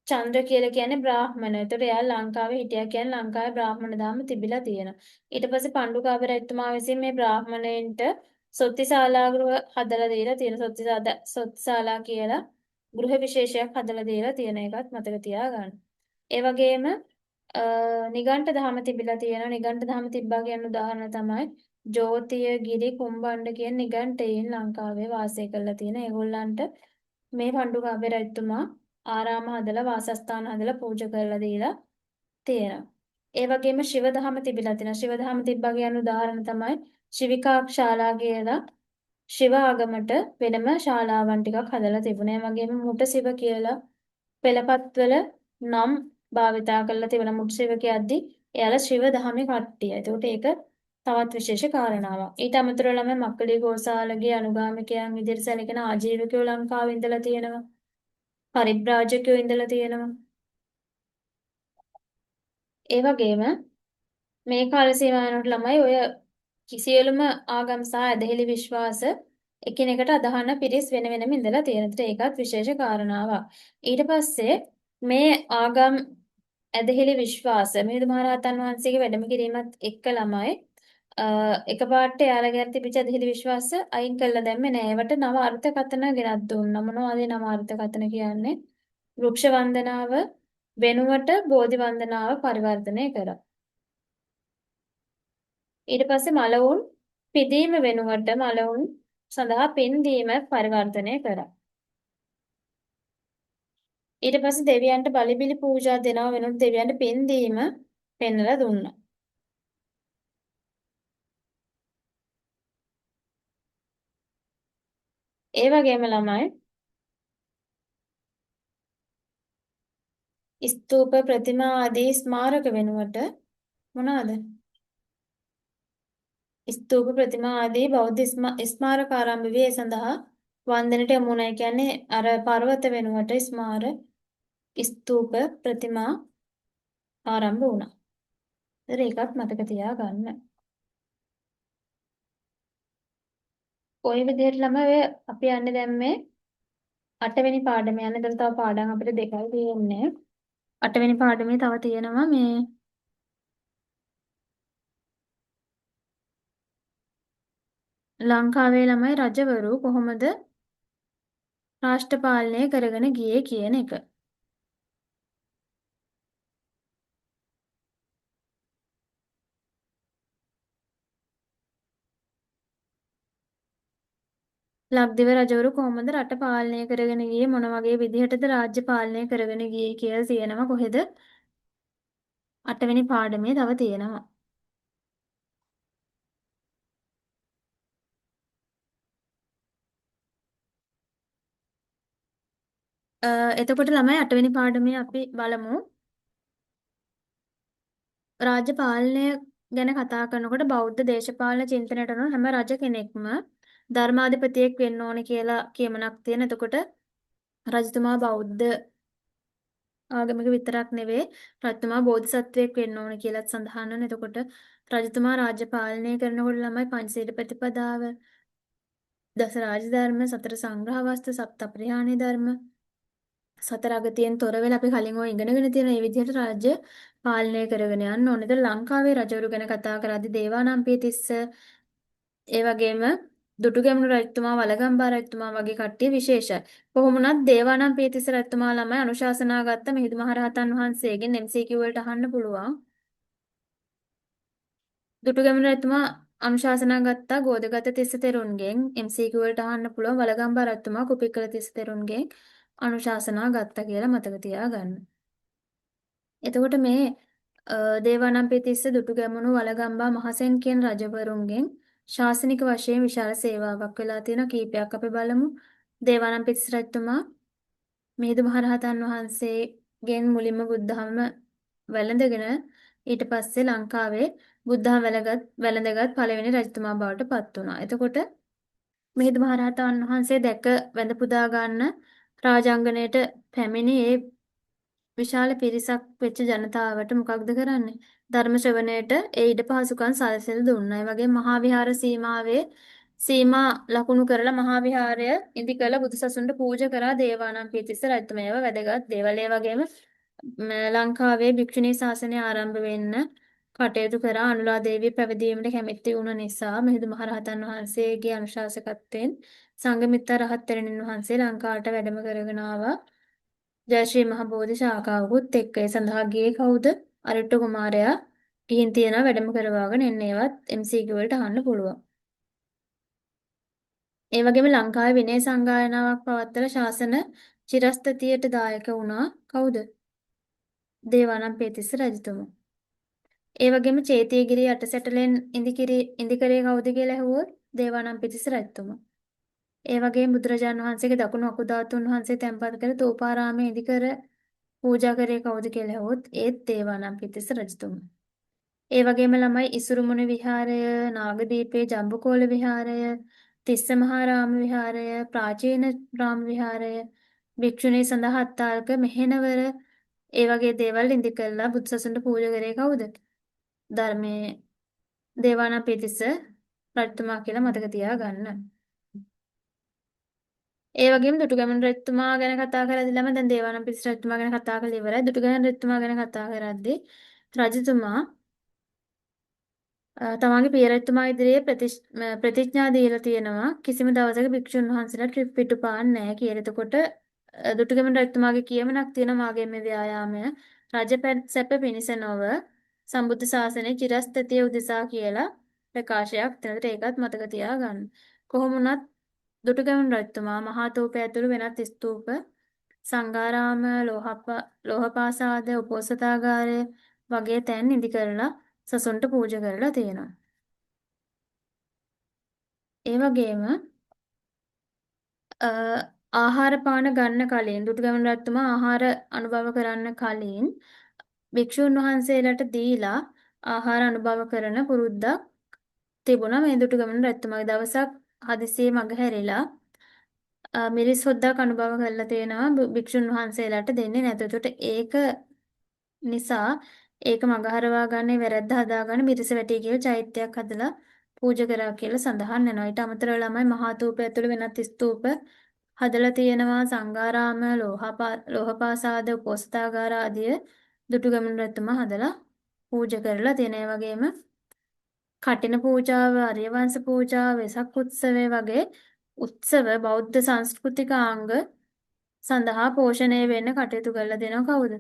චන්ද්‍ර කියලා කියන්නේ බ්‍රාහ්මණ. ඒතකොට එයා ලංකාවේ හිටියා කියන්නේ ලංකාවේ බ්‍රාහ්මණ ධර්ම තිබිලා තියෙනවා. ඊට පස්සේ පණ්ඩුකාභය රජතුමා විසින් මේ බ්‍රාහ්මණයින්ට සොත්තිශාලා ගෘහ හදලා දීලා තියෙන සොත්තිශාලා කියලා ගෘහ විශේෂයක් හදලා දීලා තියෙන එකත් මතක තියාගන්න. ඒ වගේම නිගණ්ඨ ධාම තිබිලා තියෙනවා. නිගණ්ඨ ධාම තිබ්බා කියන උදාහරණ තමයි ජෝතිය ගිරි කුම්බණ්ඩ කියන නිගණ්ඨයින් ලංකාවේ වාසය කරලා තියෙන. ඒගොල්ලන්ට මේ පණ්ඩුකාභය රජතුමා ආරාම හදලා වාසස්ථාන හදලා පූජා කරලා දීලා තියෙනවා. ඒ වගේම ශිව දහම තිබිලා තියෙනවා. ශිව දහම තිබ්බා කියන උදාහරණ තමයි ශිවිකාක් ශාලා කියලා ශිව ආගමට වෙනම ශාලාවන් ටිකක් හදලා තිබුණා. ඒ වගේම මුට සිව කියලා පෙළපත්වල නම් භාවිතා කරලා තිබුණා. මුට සිව කියද්දි එයාලා ශිව දහමේ කට්ටිය. ඒකට ඒක තවත් විශේෂ කාරණාවක්. ඊට අමතරව ළමයි මක්කලි ගෝසාලගේ අනුගාමිකයන් විදිහට සැලකෙන ආජීවකයෝ ලංකාවේ ඉඳලා තියෙනවා. පරිබ්‍රාජකයෝ ඉඳලා තියෙනවා. ඒ වගේම මේ කාල සීමාවනට ළමයි ඔය කිසියලුම ආගම් සහ ඇදහිලි විශ්වාස එකිනෙකට අදහන පිරිස් වෙන වෙනම ඉඳලා තියෙන. ඒකත් විශේෂ කාරණාවක්. ඊට පස්සේ මේ ආගම් ඇදහිලි විශ්වාස මිහිඳු මහරහතන් වහන්සේගේ වැඩම කිරීමත් එක්ක ළමයි එකපාරට එයාලගේ අර තිබිච්ච ඇදහිලි විශ්වාස අයින් කළා දැම්මේ නෑ. ඒවට නව අර්ථකථන ගෙනත් දුන්නා. මොනවද නව අර්ථකථන කියන්නේ? වෘක්ෂ වන්දනාව වෙනුවට බෝධි වන්දනාව පරිවර්තනය කරා. ඊට පස්සේ මළවුන් පිදීම වෙනුවට මළවුන් සඳහා පින් දීම පරිවර්තනය කරා. ඊට පස්සේ දෙවියන්ට බලි බිලි පූජා දෙනව වෙනුවට දෙවියන්ට පින් දීම පෙන්වලා දුන්නා. ඒ වගේම ළමයි ස්තූප ප්‍රතිමා ආදී ස්මාරක වෙනුවට මොනවාද? ස්තූප ප්‍රතිමා ආදී බෞද්ධ ස්මාරක ආරම්භ වේ සඳහා වන්දනට යමුණා. කියන්නේ අර පර්වත වෙනුවට ස්තූප ප්‍රතිමා ආරම්භ වුණා. ඒකත් මතක තියාගන්න. ওই විදිහට ළමයි ඔය අපි යන්නේ දැන් මේ 8 වෙනි පාඩම යන. ඒතර තව පාඩම් අපිට දෙකයි තියෙන්නේ. 8 වෙනි පාඩමේ තව තියෙනවා මේ ලංකාවේ ළමයි රජවරු කොහොමද රාෂ්ට්‍ර පාලනය කරගෙන ගියේ කියන එක. ලක්දිව රජවරු කොහොමද රට පාලනය කරගෙන ගියේ මොන වගේ විදිහටද රාජ්‍ය පාලනය කරගෙන ගියේ කියලා තියෙනවා. කොහෙද? 8 වෙනි පාඩමේ තව තියෙනවා. එතකොට ළමයි 8 වෙනි පාඩමේ අපි බලමු රාජ්‍ය පාලනය ගැන කතා කරනකොට බෞද්ධ දේශපාලන චින්තනයට අනුව හැම රජ කෙනෙක්ම ධර්මාධිපතියෙක් වෙන්න ඕනේ කියලා කියමනක් තියෙන. එතකොට රජතුමා බෞද්ධ ආගමික විතරක් නෙවෙයි රජතුමා බෝධිසත්වයෙක් වෙන්න ඕනේ කියලාත් සඳහන් වෙනවා. එතකොට රජතුමා රාජ්‍ය පාලනය කරනකොට ළමයි පංචශීල ප්‍රතිපදාව, දස රාජධර්ම, සතර සංග්‍රහ වස්තු, සප්ත අපරිහානීය ධර්ම, සතර අගතියෙන් තොර වෙලා අපි කලින් ඔය ඉගෙනගෙන තියෙන මේ විදිහට රාජ්‍ය පාලනය කරගෙන යන්න ඕනේ. ඒතර ලංකාවේ රජවරු ගැන කතා කරද්දී දේවානම්පියතිස්ස ඒ වගේම දුටුගැමුණු රජතුමා වළගම්බා රජතුමා වගේ කට්ටිය විශේෂයි. කොහොම වුණත් දේවානම්පියතිස්ස රජතුමා ළමයි අනුශාසනා ගත්ත මිහිඳු මහරහතන් වහන්සේගෙන් MCQ වලට අහන්න පුළුවන්. දුටුගැමුණු රජතුමා අනුශාසනා ගත්තා ගෝධගත තිස්ස තෙරුන්ගෙන්. MCQ වලට අහන්න පුළුවන් වළගම්බා රජතුමා කුපිකල තිස්ස තෙරුන්ගෙන් අනුශාසනා ගත්තා කියලා මතක තියාගන්න. එතකොට මේ දේවානම්පියතිස්ස දුටුගැමුණු වළගම්බා මහසෙන් කියන රජවරුන්ගෙන් ශාසනික වශයෙන් විශාල සේවාවක් වෙලා තියෙන කීපයක් අපි බලමු. දේවානම්පියතිස්ස රජතුමා මිහිඳු මහරහතන් වහන්සේගෙන් මුලින්ම බුද්ධධර්ම වැළඳගෙන ඊට පස්සේ ලංකාවේ බුද්ධධර්ම වැළඳගත් පළවෙනි රජතුමා බවට පත් වුණා. එතකොට මිහිඳු මහරහතන් වහන්සේ දැක වැඳ පුදා ගන්න රාජාංගණයට පැමිණි ඒ විශාල පිරිසක් වෙච්ච ජනතාවට මොකක්ද කරන්නේ? ධර්ම ශ්‍රවණයට ඒ ඉඩ පහසුකම් සැලසෙලා දුන්නා. ඒ වගේම මහා විහාර සීමා ලකුණු කරලා මහා විහාරය ඉදි කළ බුදුසසුනට පූජා කරා දේවානම්පියතිස්ස රජතුමා. ඒවා වැදගත් දේවල්. ඒ වගේම ලංකාවේ භික්ෂුණී ශාසනය ආරම්භ වෙන්න කටයුතු කරා. අනුලා දේවිය පැවිදි වීමට කැමැති වුණ නිසා මිහිඳු මහරහතන් වහන්සේගේ අනුශාසකත්වයෙන් සංඝමිත්ත රහත් තෙරණින් වහන්සේ ලංකාවට වැඩම කරගෙන ආවා. ජයශ්‍රී මහ බෝධි ශාඛාවකුත් එක්ක. ඒ සඳහා ගියේ කවුද? අරිට්ඨ කුමාරයා ගිහින් තියනවා වැඩම කරවාගෙන එන්න. ඒවත් MCQ වලට අහන්න පුළුවන්. ඒ වගේම ලංකාවේ විනය සංගායනාවක් පවත්වලා ශාසන චිරස්ථිතියට දායක වුණා. කවුද? දේවානම්පියතිස්ස රජතුමා. ඒ වගේම චේතියගිරිය අටසැටලෙන් ඉදිකරේ කවුද කියලා ඇහුවොත් දේවානම්පියතිස්ස රජතුමා. ඒ වගේම බුදුරජාණන් වහන්සේගේ දකුණු අකුධාතුන් වහන්සේ තැන්පත් කර තෝපාරාමයේ ඉදිකර පූජා කරේ කවුද කියලා ඇහුවොත් ඒත් දේවානම්පියතිස්ස රජතුමා. ඒ වගේම ළමයි ඉසුරුමුණි විහාරය, නාගදීපේ ජම්බුකෝල විහාරය, තිස්ස මහාරාම විහාරය, ප්‍රාචීන රාම විහාරය, භික්ෂුණී සඳහා අත්තාල්ක මෙහෙණවර ඒ වගේ දේවල් ඉදි කළා බුදුසසුනට පූජා කරේ කවුද? ධර්මයේ දේවානම්පියතිස්ස රජතුමා කියලා මතක තියාගන්න. ඒ වගේම දුටුගැමුණු රජතුමා ගැන කතා කරද්දී ළම දැන් දේවානම්පියතිස්ස රජතුමා ගැන කතා කරලා ඉවරයි. දුටුගැමුණු රජතුමා ගැන කතා කරද්දී රජතුමා තමන්ගේ පිය රජතුමා ඉදිරියේ ප්‍රතිඥා දීලා තියෙනවා කිසිම දවසක භික්ෂුන් වහන්සේලා පිටු පාන්නේ නැහැ කියලා. එතකොට දුටුගැමුණු රජතුමාගේ කියමනක් තියෙනවා මාගේ මේ ව්‍යායාමය රජ සැප පිණිස නොව සම්බුද්ධ ශාසනයේ චිරස්ථිතිය උදෙසා කියලා ප්‍රකාශයක් තියෙනවා. ඒකත් මතක තියාගන්න. කොහොම වුණත් දුටුගැමුණු රජතුමා මහා තූපය ඇතුළු වෙනත් ස්තූප සංඝාරාම ලෝහපාසාද උපෝසථාගාරය වගේ තැන් ඉදි කරලා සසුන්ට පූජා කරලා තියෙනවා. ඒ වගේම ආහාර පාන ගන්න කලින් දුටුගැමුණු රජතුමා ආහාර අනුභව කරන්න කලින් භික්ෂුන් වහන්සේලාට දීලා ආහාර අනුභව කරන පුරුද්දක් තිබුණා මේ දුටුගැමුණු රජතුමාගේ. දවසක් හදිසියේ මගහැරිලා මිරිස් හොද්දක් අනුභව කරලා තියෙනවා භික්ෂුන් වහන්සේලාට දෙන්නේ නැතුව. ඒක නිසා ඒක මගහරවා ගන්න වැරද්ද හදාගන්න මිරිස වැටි කියලා චෛත්‍යයක් හදලා පූජා කරා කියලා සඳහන් වෙනවා. ඊට අමතරව ළමයි මහා තූපය ඇතුළේ වෙනත් ස්තූප හදලා තියෙනවා සංඝාරාම ලෝහපාසාද උපෝසථාගාර ආදිය දුටුගැමුණු රජතුමා හදලා පූජා කරලා තියෙන. ඒ වගේම කටින පූජාව, ආර්යවංශ පූජාව, වෙසක් උත්සවය වගේ උත්සව බෞද්ධ සංස්කෘතික අංග සඳහා පෝෂණය වෙන්න කටයුතු කරලා දෙනවා කවුද?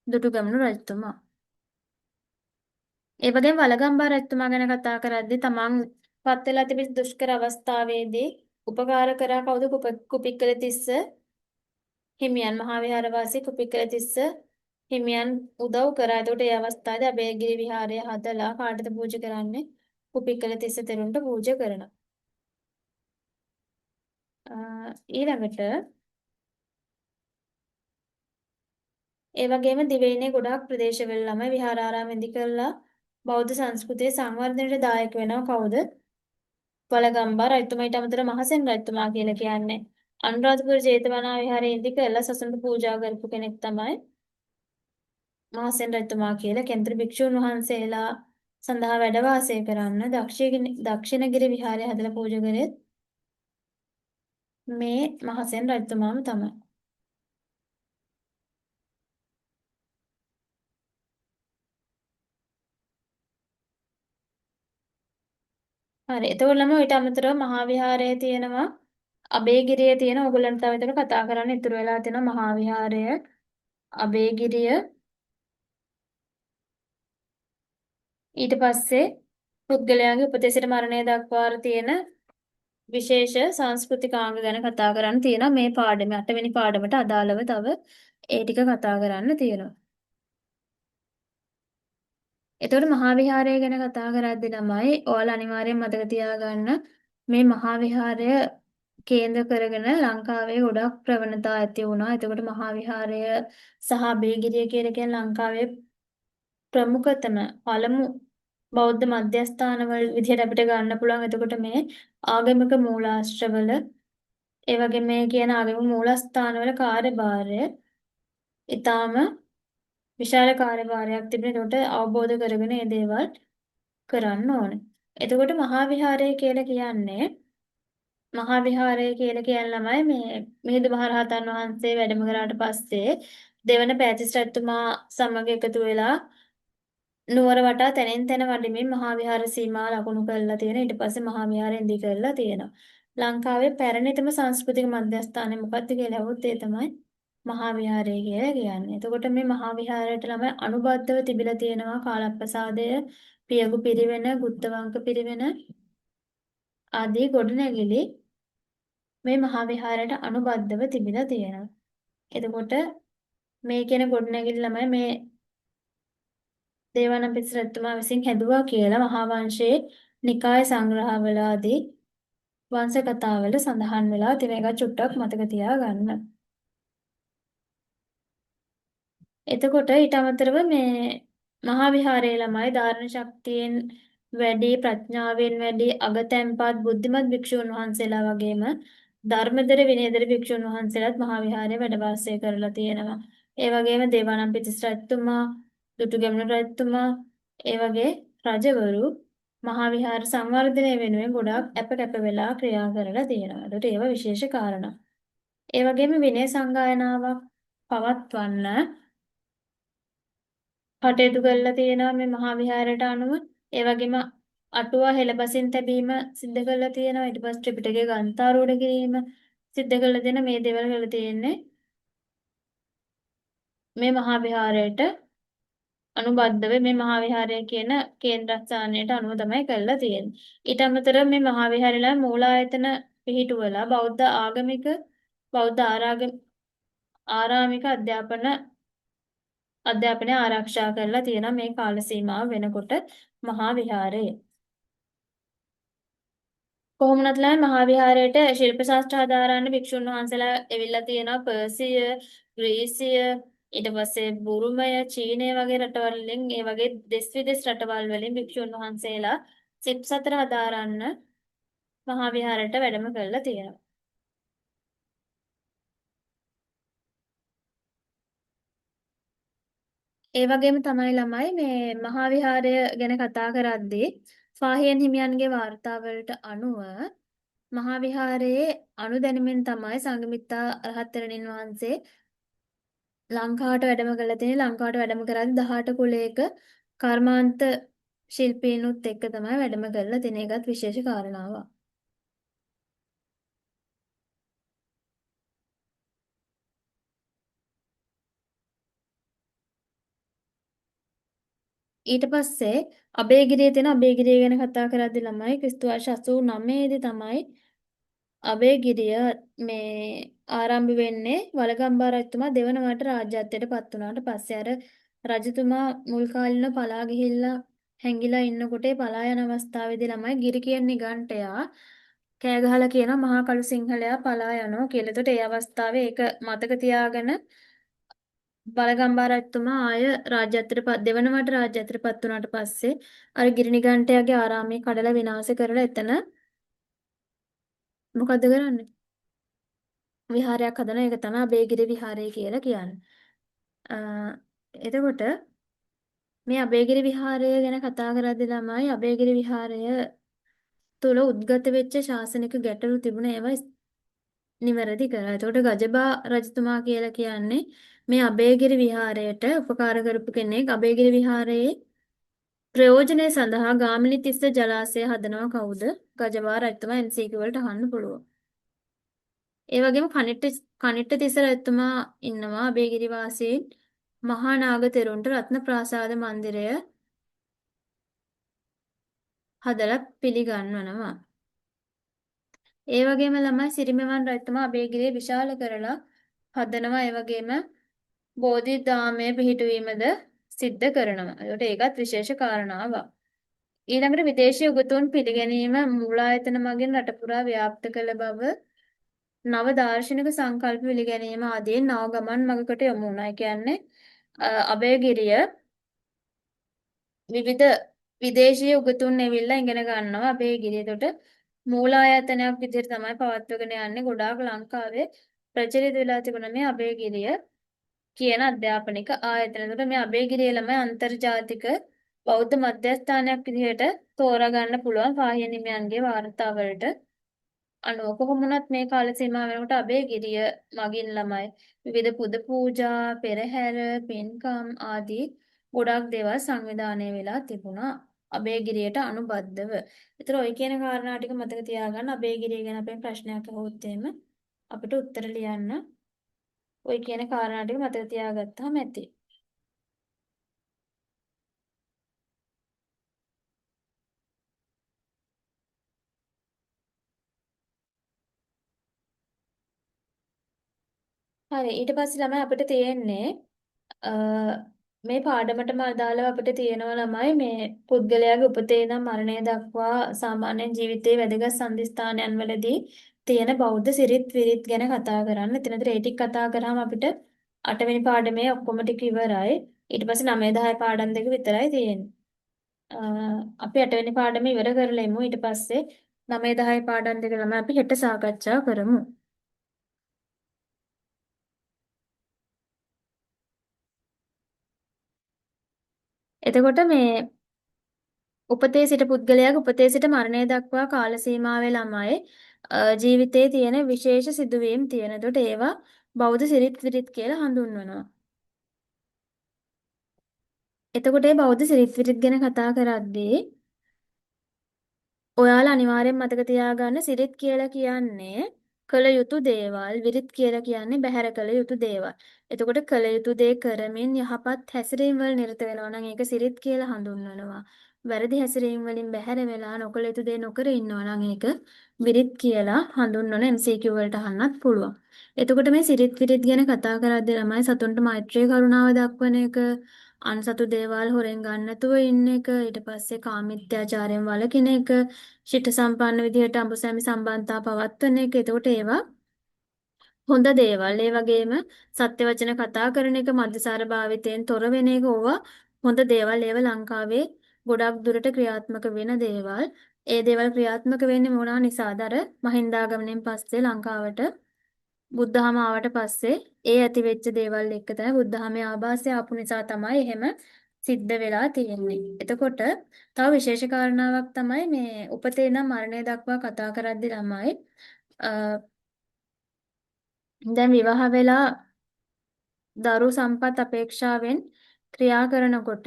දුටුගැමුණු රජතුමා. ඒ වගේම වළගම්බා රජතුමා ගැන කතා කරද්දී තමන් පත් වෙලා තිබෙන දුෂ්කර අවස්ථාවේදී උපකාර කරා කවුද? කුපික්කල තිස්ස හිමියන් මහා විහාරවාසී කුපික්කල තිස්ස හිමියන් උදව් කරා. එතකොට ඒ අවස්ථාවේ අබේගිරි විහාරය හදලා කාටද පූජා කරන්නේ? කුපික්කල තිස්ස තෙරුන්ට පූජා කරනවා. ඊළඟට ඒ වගේම දිවයිනේ ගොඩාක් ප්‍රදේශවල ළමයි විහාරාරාම ඉදි කරලා බෞද්ධ සංස්කෘතියේ සංවර්ධනයට දායක වෙනවා කවුද? වළගම්බා රජතුමා. ඊට අමතරව මහසෙන් රජතුමා කියලා කියන්නේ අනුරාධපුර ජේතවනා විහාරයේ ඉදි කරලා සසුනට පූජා කරපු කෙනෙක් තමයි මහසෙන් රජතුමා කියලා. කෙන්තර භික්ෂුන් වහන්සේලා සඳහා වැඩ වාසය කරන්න දක්ෂිණගිරි විහාරය හදලා පූජා කරේ මේ මහසෙන් රජතුමාම තමයි. හරි. එතකොට ළමයි ඊට අමතරව මහා විහාරයේ තියෙනවා අබේගිරියේ තියෙන ඕගොල්ලන්ට තව එතන කතා කරන්න ඉතුරු වෙලා තියෙනවා මහා විහාරය, අබේගිරිය, ඊට පස්සේ පුද්ගලයාගේ උපතේසිට මරණය දක්වා තියෙන විශේෂ සංස්කෘතිකාංග ගැන කතා කරන්න තියෙනවා මේ පාඩමේ 8 වෙනි පාඩමට අදාළව තව ඒ ටික කතා කරන්න තියෙනවා. එතකොට මහා විහාරය ගැන කතා කරද්දී ළමයි ඔයාලා අනිවාර්යෙන් මතක තියාගන්න මේ මහා විහාරය කේන්ද්‍ර කරගෙන ලංකාවේ ගොඩක් ප්‍රවණතා ඇති වුණා. එතකොට මහා විහාරය සහ බේගිරිය කියලා කියන්නේ ලංකාවේ ප්‍රමුඛතම පළමු බෞද්ධ මධ්‍යස්ථානවල විදිහට අපිට ගන්න පුළුවන්. එතකොට මේ ආගමික මූලාශ්‍රවල ඒ වගේ මේ කියන ආගමික මූලස්ථානවල කාර්යභාරය ඊටාම විශාල කාර්යභාරයක් තිබෙන. ඒකට අවබෝධ කරගෙන මේ දේවල් කරන්න ඕනේ. එතකොට මහා විහාරය කියලා කියන්නේ ළමයි මේ මිහිඳු මහරහතන් වහන්සේ වැඩම කරාට පස්සේ දෙවන පෑතිස් රජතුමා සමග එකතු වෙලා නුවර වටා තැනින් තැන වඩිමින් මහා විහාර සීමා ලකුණු කරලා තියෙන. ඊට පස්සේ මහා විහාරය ඉදි කරලා තියෙනවා. ලංකාවේ පැරණිතම සංස්කෘතික මධ්‍යස්ථානය මොකක්ද කියලා අහුවොත් ඒ තමයි මහා විහාරය කියලා කියන්නේ. එතකොට මේ මහා විහාරයට ළමයි අනුබද්ධව තිබිලා තියෙනවා කාලප්‍රසාදය, පියගු පිරිවෙන, ගුත්තවංක පිරිවෙන ආදී ගොඩනැගිලි මේ මහා විහාරයට අනුබද්ධව තිබිලා තියෙනවා. එතකොට මේ කියන ගොඩනැගිලි ළමයි මේ දේවානම්පියතිස්ස රජතුමා විසින් හැදුවා කියලා මහා වංශයේ නිකාය සංග්‍රහවල ආදී වංශ කතාවල සඳහන් වෙලා තියෙන එක චුට්ටක් මතක තියාගන්න. එතකොට ඊට අමතරව මේ මහා විහාරයේ ළමයි ධාරණ ශක්තියෙන් වැඩි ප්‍රඥාවෙන් වැඩි අගතැන්පත් බුද්ධිමත් භික්ෂුන් වහන්සේලා වගේම ධර්මදර විනයදර භික්ෂුන් වහන්සේලාත් මහා විහාරයේ වැඩ වාසය කරලා තියෙනවා. ඒ වගේම දේවානම්පියතිස්ස රජතුමා, දුටුගැමුණු රජතුමා, ඒ වගේ රජවරු මහා විහාර සංවර්ධනය වෙනුවෙන් ගොඩාක් කැප වෙලා ක්‍රියා කරලා තියෙනවා. ඒකට ඒවා විශේෂ කාරණා. ඒ වගේම විනය සංගායනාවක් පවත්වන්න කටයුතු කරලා තියෙනවා මේ මහා විහාරයට අනුව. ඒ වගේම අටුවා හෙළබසින් තැබීම සිද්ධ කරලා තියෙනවා. ඊට පස්සේ ත්‍රිපිටකය ග්‍රන්ථාරූඪ කිරීම සිද්ධ කරලා තියෙන මේ දේවල් කරලා තියෙන්නේ මේ මහා විහාරයට අනුබද්ධව මේ මහා විහාරය කියන කේන්ද්‍රස්ථානයට අනුව තමයි කරලා තියෙන්නේ. ඊට අමතරව මේ මහා විහාරවල මූලායතන පිහිටුවලා බෞද්ධ ආගමික බෞද්ධ ආරාමික අධ්‍යාපනය ආරක්ෂා කරලා තියෙනවා මේ කාල සීමාව වෙනකොට මහා විහාරයේ. කොහොමුණත් මහා විහාරයට ශිල්ප ශාස්ත්‍ර හදාරන්න භික්ෂුන් වහන්සේලා එවිල්ලා තියෙනවා පර්සිය, ග්‍රීසිය, ඊට පස්සේ බුරුමය, චීනය වගේ රටවල් වලින් ඒ වගේ දෙස් විදෙස් රටවල් වලින් භික්ෂුන් වහන්සේලා සිප් සතර හදාරන්න මහා විහාරයට වැඩම කරලා තියෙනවා. ඒ වගේම තමයි ළමයි මේ මහා විහාරය ගැන කතා කරද්දී ෆාහියන් හිමියන්ගේ වාර්තාවලට අනුව මහා විහාරයේ අනුදැනුමින් තමයි සංඝමිත්තා රහත් තෙරණින් වහන්සේ ලංකාවට වැඩම කළා තියෙන්නේ. ලංකාවට වැඩම කරද්දී 18 කුලයක කර්මාන්ත ශිල්පීනුත් එක්ක තමයි වැඩම කරලා තියෙන එකත් විශේෂ කාරණාවක්. ඊට පස්සේ අබේගිරියේ තියෙන අබේගිරිය ගැන කතා කරද්දී ළමයි ක්‍රිස්තු වර්ෂ 89 දී තමයි අබේගිරිය මේ ආරම්භ වෙන්නේ. වලගම්බා රජතුමා දෙවන වට රාජ්‍යත්වයට පත් වුණාට පස්සේ අර රජතුමා මුල් කාලිනව පලා ගිහිල්ලා හැංගිලා ඉන්නකොට ඒ පලා යන අවස්ථාවේදී ළමයි ගිරි කියන නිගණ්ඨයා කෑ ගහලා කියනවා මහා කළු සිංහලයා පලා යනවා කියලා. එතකොට ඒ අවස්ථාවේ ඒක මතක තියාගෙන බලගම්බා රජතුමා ආය දෙවන වට රාජ්‍යත්වයට පත් වුණාට පස්සේ අර ගිරි නිගණ්ඨයාගේ ආරාමය කඩලා විනාශ කරලා එතන මොකද කරන්නේ? විහාරයක් හදන එක තමයි අබේගිරි විහාරය කියලා කියන්නේ. අ, එතකොට මේ අබේගිරි විහාරය ගැන කතා කරද්දී ළමයි අබේගිරි විහාරය තුල උද්ගත වෙච්ච ශාසනික ගැටලු තිබුණ ඒවා නිවැරදි කරා. එතකොට ගජබා රජතුමා කියලා කියන්නේ මේ අබේගිරි විහාරයට උපකාර කරපු කෙනෙක්. අබේගිරි විහාරයේ ප්‍රයෝජනය සඳහා ගාමිණී තිස්ස ජලාශය හදනවා කවුද? ගජබා රජතුමා MCQ වලට අහන්න පුළුවන්. ඒ වගේම කනිට්ට තිස්ස රජතුමා ඉන්නවා අබේගිරි වාසීන් මහා නාග තෙරුන්ට රත්න ප්‍රාසාද මන්දිරය හදලා පිළිගන්වනවා. ඒ වගේම ළමයි සිරිමෙවන් රජතුමා අබේගිරිය විශාල කරලා හදනවා. ඒ වගේම බෝධි දාමය පිහිටුවීමද සිද්ධ කරනවා. ඒකට ඒකත් විශේෂ කාරණාවක්. ඊළඟට විදේශීය උගතුන් පිළිගැනීම මූලායතන මගින් රට පුරා ව්‍යාප්ත කළ බව නව දාර්ශනික සංකල්ප පිළිගැනීම ආදී නව ගමන් මගකට යොමු වුණා. ඒ කියන්නේ අබේගිරිය විවිධ විදේශීය උගතුන් ඇවිල්ලා ඉගෙන ගන්නවා අබේගිරිය. එතකොට මූලායතනයක් විදිහට තමයි පවත්වගෙන යන්නේ. ගොඩාක් ලංකාවේ ප්‍රචලිත වෙලා තිබුණ මේ අබේගිරිය කියන අධ්‍යාපනික ආයතන. එතකොට මේ අබේගිරිය ළමයි අන්තර්ජාතික බෞද්ධ මධ්‍යස්ථානයක් විදිහට තෝරා ගන්න පුළුවන් ෆාහියන් හිමියන්ගේ වාර්තාවලට අනුව. කොහොම වුණත් මේ කාල සීමාව වෙනකොට අබේගිරිය මගින් ළමයි විවිධ පුද පූජා, පෙරහැර, පින්කම් ආදී ගොඩාක් දේවල් සංවිධානය වෙලා තිබුණා අබේගිරියට අනුබද්ධව. ඒතර ඔය කියන කාරණා ටික මතක තියාගන්න. අබේගිරිය ගැන අපෙන් ප්‍රශ්නයක් අහුවොත් එහෙම අපිට උත්තර ලියන්න ඔය කියන කාරණා ටික මතක තියාගත්තාම ඇති. හරි ඊට පස්සේ ළමයි අපිට තියෙන්නේ අ, මේ පාඩමටම අදාළව අපිට තියෙනවා ළමයි මේ පුද්ගලයාගේ උපතේ ඉඳන් මරණය දක්වා සාමාන්‍ය ජීවිතයේ වැදගත් සම්දිස්ථානයන් වලදී තියෙන බෞද්ධ සිරිත් විරිත් ගැන කතා කරන්න. එතනතර ඒ ටික කතා කරාම අපිට 8 වෙනි පාඩමේ ඔක්කොම ටික ඉවරයි. ඊට පස්සේ 9 10 පාඩම් දෙක විතරයි තියෙන්නේ. අපි 8 වෙනි පාඩම ඉවර කරලා එමු. ඊට පස්සේ 9 10 පාඩම් දෙක ළමයි අපි හෙට සාකච්ඡා කරමු. එතකොට මේ උපතේ සිට පුද්ගලයාගේ උපතේ සිට මරණය දක්වා කාල සීමාවේ ළමයි ජීවිතයේ තියෙන විශේෂ සිදුවීම් තියෙන. එතකොට ඒවා බෞද්ධ සිරිත් විරිත් කියලා හඳුන්වනවා. එතකොට මේ බෞද්ධ සිරිත් විරිත් ගැන කතා කරද්දී ඔයාලා අනිවාර්යෙන් මතක තියාගන්න සිරිත් කියලා කියන්නේ කළ යුතු දේවල්, විරිත් කියලා කියන්නේ බැහැර කළ යුතු දේවල්. එතකොට කළ යුතු දේ කරමින් යහපත් හැසිරීම වල නිරත වෙනවා නම් ඒක සිරිත් කියලා හඳුන්වනවා. වැරදි හැසිරීම වලින් බැහැර වෙලා නොකළ යුතු දේ නොකර ඉන්නවා නම් ඒක විරිත් කියලා හඳුන්වන MCQ වලට අහන්නත් පුළුවන්. එතකොට මේ සිරිත් විරිත් ගැන කතා කරද්දී ළමයි සතුන්ට මෛත්‍රී කරුණාව දක්වන එක, අන්සතු දේවල් හොරෙන් ගන්න නැතුව ඉන්න එක, ඊට පස්සේ කාමීත්‍යාචාරයෙන් වළකින එක, ශිෂ්ට සම්පන්න විදිහට අඹසැමි සම්බන්ධතා පවත්වන එක. එතකොට ඒවා හොඳ දේවල්. ඒ වගේම සත්‍ය වචන කතා කරන එක, මද්යසාර භාවිතයෙන් තොර වෙන එක ඕවා හොඳ දේවල්. ඒව ලංකාවේ ගොඩක් දුරට ක්‍රියාත්මක වෙන දේවල්. ඒ දේවල් ක්‍රියාත්මක වෙන්නේ මොනවා නිසාද? අර මහින්දාගමනයෙන් පස්සේ ලංකාවට බුද්ධහම ආවට පස්සේ ඒ ඇති වෙච්ච දේවල් එක්ක තමයි බුද්ධහමේ ආభాසය ආපු නිසා තමයි එහෙම සිද්ධ වෙලා තියෙන්නේ. එතකොට තව විශේෂ කාරණාවක් තමයි මේ උපතේ ඉඳන් මරණය දක්වා කතා කරද්දී ළමයි දැන් විවාහ වෙලා දරු සම්පත් අපේක්ෂාවෙන් ක්‍රියා කරනකොට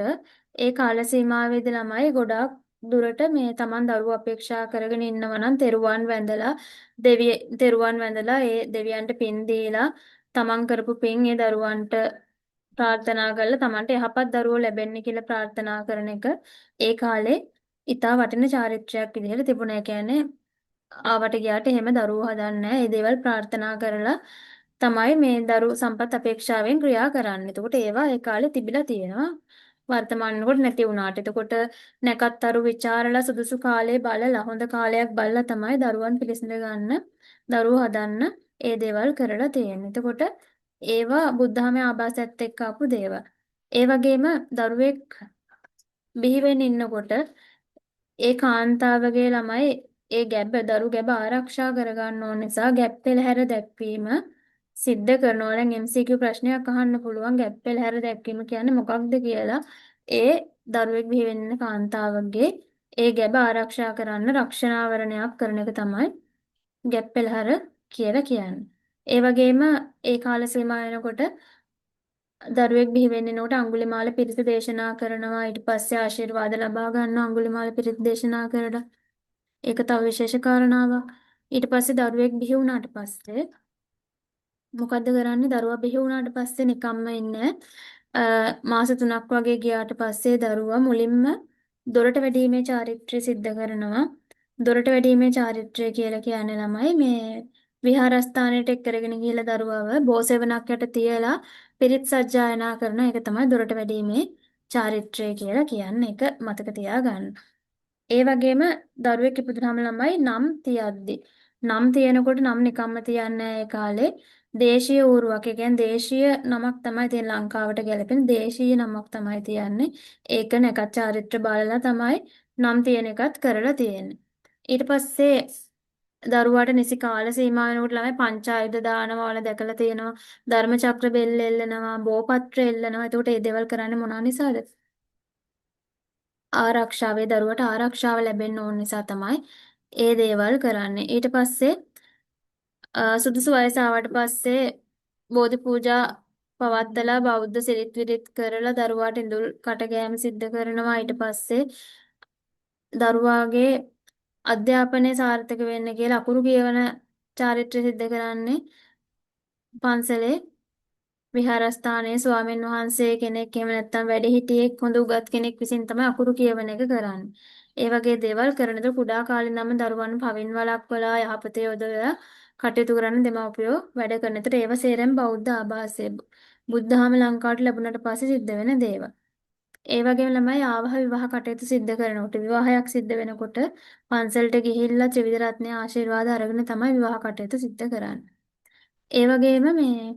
ඒ කාල සීමාවේදී ළමයි ගොඩාක් දුරට මේ Taman දරුවෝ අපේක්ෂා කරගෙන ඉන්නවා නම් තෙරුවන් වැඳලා ඒ දෙවියන්ට පින් දීලා Taman කරපු පින් ඒ දරුවන්ට ප්‍රාර්ථනා කරලා Tamanට යහපත් දරුවෝ ලැබෙන්න කියලා ප්‍රාර්ථනා කරන එක ඒ කාලේ ඊටා වටින චාරිත්‍රයක් විදිහට තිබුණා. ඒ කියන්නේ ආවට ගියාට එහෙම දරුවෝ හදන්නේ නැහැ. ඒ දේවල් ප්‍රාර්ථනා කරලා තමයි මේ දරු සම්පත් අපේක්ෂාවෙන් ක්‍රියා කරන්නේ. එතකොට ඒවා ඒ කාලේ තිබිලා තියෙනවා. වර්තමාන වෙනකොට නැති වුණාට. එතකොට නැකත්තරු ਵਿਚාරලා සුදුසු කාලේ බලලා හොඳ කාලයක් බලලා තමයි දරුවන් පිළිසිඳ ගන්න, දරුවෝ හදන්න ඒ දේවල් කරලා තියෙන්නේ. එතකොට ඒවා බුද්ධාමයේ ආభాසයත් එක්ක ආපු දේවල්. ඒ වගේම දරුවෙක් බිහි වෙන්න ඉන්නකොට ඒ කාන්තාවගේ ළමයි ඒ දරු ගැබ ආරක්ෂා කරගන්න ඕන නිසා ගැබ් පෙළහැර දැක්වීම සිද්ධ කරනවා. දැන් MCQ ප්‍රශ්නයක් අහන්න පුළුවන් ගැබ් පෙළහැර දැක්වීම කියන්නේ මොකක්ද කියලා. ඒ දරුවෙක් බිහි වෙන්න කාන්තාවගේ ඒ ගැබ ආරක්ෂා කරන්න රක්ෂණාවරණයක් කරන එක තමයි ගැබ් පෙළහැර කියලා කියන්නේ. ඒ වගේම ඒ කාල සීමා වෙනකොට දරුවෙක් බිහි වෙන්නේ නෝට අඟුලිමාල පිරිත දේශනා කරනවා. ඊට පස්සේ ආශිර්වාද ලබා ගන්නවා අඟුලිමාල පිරිත දේශනා කරලා. ඒක තව විශේෂ කාරණාවක්. ඊට පස්සේ දරුවෙක් බිහි වුණාට පස්සේ මොකද්ද කරන්නේ? දරුවා බිහි වුණාට පස්සේ නිකම්ම ඉන්නේ මාස 3ක් වගේ ගියාට පස්සේ දරුවා මුලින්ම දොරට වැඩීමේ චාරිත්‍රය සිද්ධ කරනවා. දොරට වැඩීමේ චාරිත්‍රය කියලා කියන්නේ ළමයි මේ විහාරස්ථානයට එක් කරගෙන ගිහිල්ලා දරුවව බෝසෙවණක් යට තියලා පිරිත් සජ්ජායනා කරන එක තමයි දොරට වැඩීමේ චාරිත්‍රය කියලා කියන්නේ. ඒක මතක තියාගන්න. ඒ වගේම දරුවෙක් ඉපදුනම ළමයි නම් තියද්දි නම් තියෙනකොට නම් නිකම්ම තියන්නේ ඒ කාලේ දේශීය ඌරුවක්. ඒ කියන්නේ දේශීය නමක් තමයි තියෙන ලංකාවට ගැලපෙන දේශීය නමක් තමයි තියන්නේ. ඒක නැකත් චාරිත්‍ර බලලා තමයි නම් තියෙන එකත් කරලා තියෙන්නේ. ඊට පස්සේ දරුවාට නිසි කාල සීමා වෙනකොට ළමයි පංචායුධ දානවා වල දැකලා තියෙනවා. ධර්ම චක්‍ර බෙල්ල එල්ලනවා, බෝපත්‍ර එල්ලනවා. එතකොට මේ දේවල් කරන්නේ මොනවා නිසාද? ආරක්ෂාවේ දරුවට ආරක්ෂාව ලැබෙන්න ඕන නිසා තමයි ඒ දේවල් කරන්නේ. ඊට පස්සේ සුදුසු වයස ආවට පස්සේ බෝධි පූජා පවත්වලා බෞද්ධ සිරිත් විරිත් කරලා දරුවාට ඉඳුල් කටගෑම සිද්ධ කරනවා. ඊට පස්සේ දරුවාගේ අධ්‍යාපනය සාර්ථක වෙන්න කියලා අකුරු කියවන චාරිත්‍රය සිද්ධ කරන්නේ පන්සලේ විහාරස්ථානයේ ස්වාමීන් වහන්සේ කෙනෙක් එහෙම නැත්නම් වැඩිහිටියෙක් හොඳ උගත් කෙනෙක් විසින් තමයි අකුරු කියවන එක කරන්නේ. ඒ වගේ දේවල් කරනකොට කුඩා කාලේ ඉඳන්ම දරුවන් පවින් වළක්වලා යහපතේ යොදවලා කටයුතු කරන දෙමව්පියෝ වැඩ කරන. ඒතර ඒව සේරම බෞද්ධ ආభాසය. බුද්ධාම ලංකාවට ලැබුණට පස්සේ සිද්ධ වෙන දේවල්. ඒ වගේම ළමයි ආවහ විවාහ කටයුතු සිද්ධ කරනකොට විවාහයක් සිද්ධ වෙනකොට පන්සලට ගිහිල්ලා ත්‍රිවිධ රත්නයේ ආශිර්වාද අරගෙන තමයි විවාහ කටයුතු සිද්ධ කරන්නේ. ඒ වගේම මේ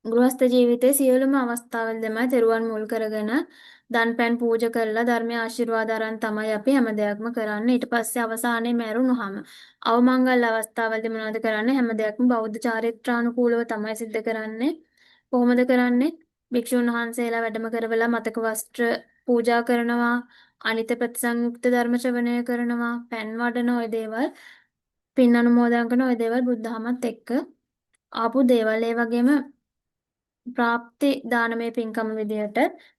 ගෘහස්ත ජීවිතයේ සියලුම අවස්ථාවල තමයි තෙරුවන් මුල් කරගෙන දන් පැන් පූජා කරලා ධර්මයේ ආශිර්වාද අරන් තමයි අපි හැම දෙයක්ම කරන්නේ. ඊට පස්සේ අවසානයේ මැරුණාම අවමංගල අවස්ථාවලදී මොනවද කරන්නේ? හැම දෙයක්ම බෞද්ධ චාරිත්‍රානුකූලව තමයි සිද්ධ කරන්නේ. කොහොමද කරන්නේ? භික්ෂුන් වහන්සේලා වැඩම කරවලා මතක වස්ත්‍ර පූජා කරනවා, අනිත්‍ය ප්‍රතිසංයුක්ත ධර්ම ශ්‍රවණය කරනවා, පැන් වඩන ওই දේවල්, පින් අනුමෝදන් කරන ওই දේවල් බුද්ධහමත් එක්ක ආපු දේවල්. ඒ වගේම ප්‍රාප්ති දානමය පින්කම විදිහට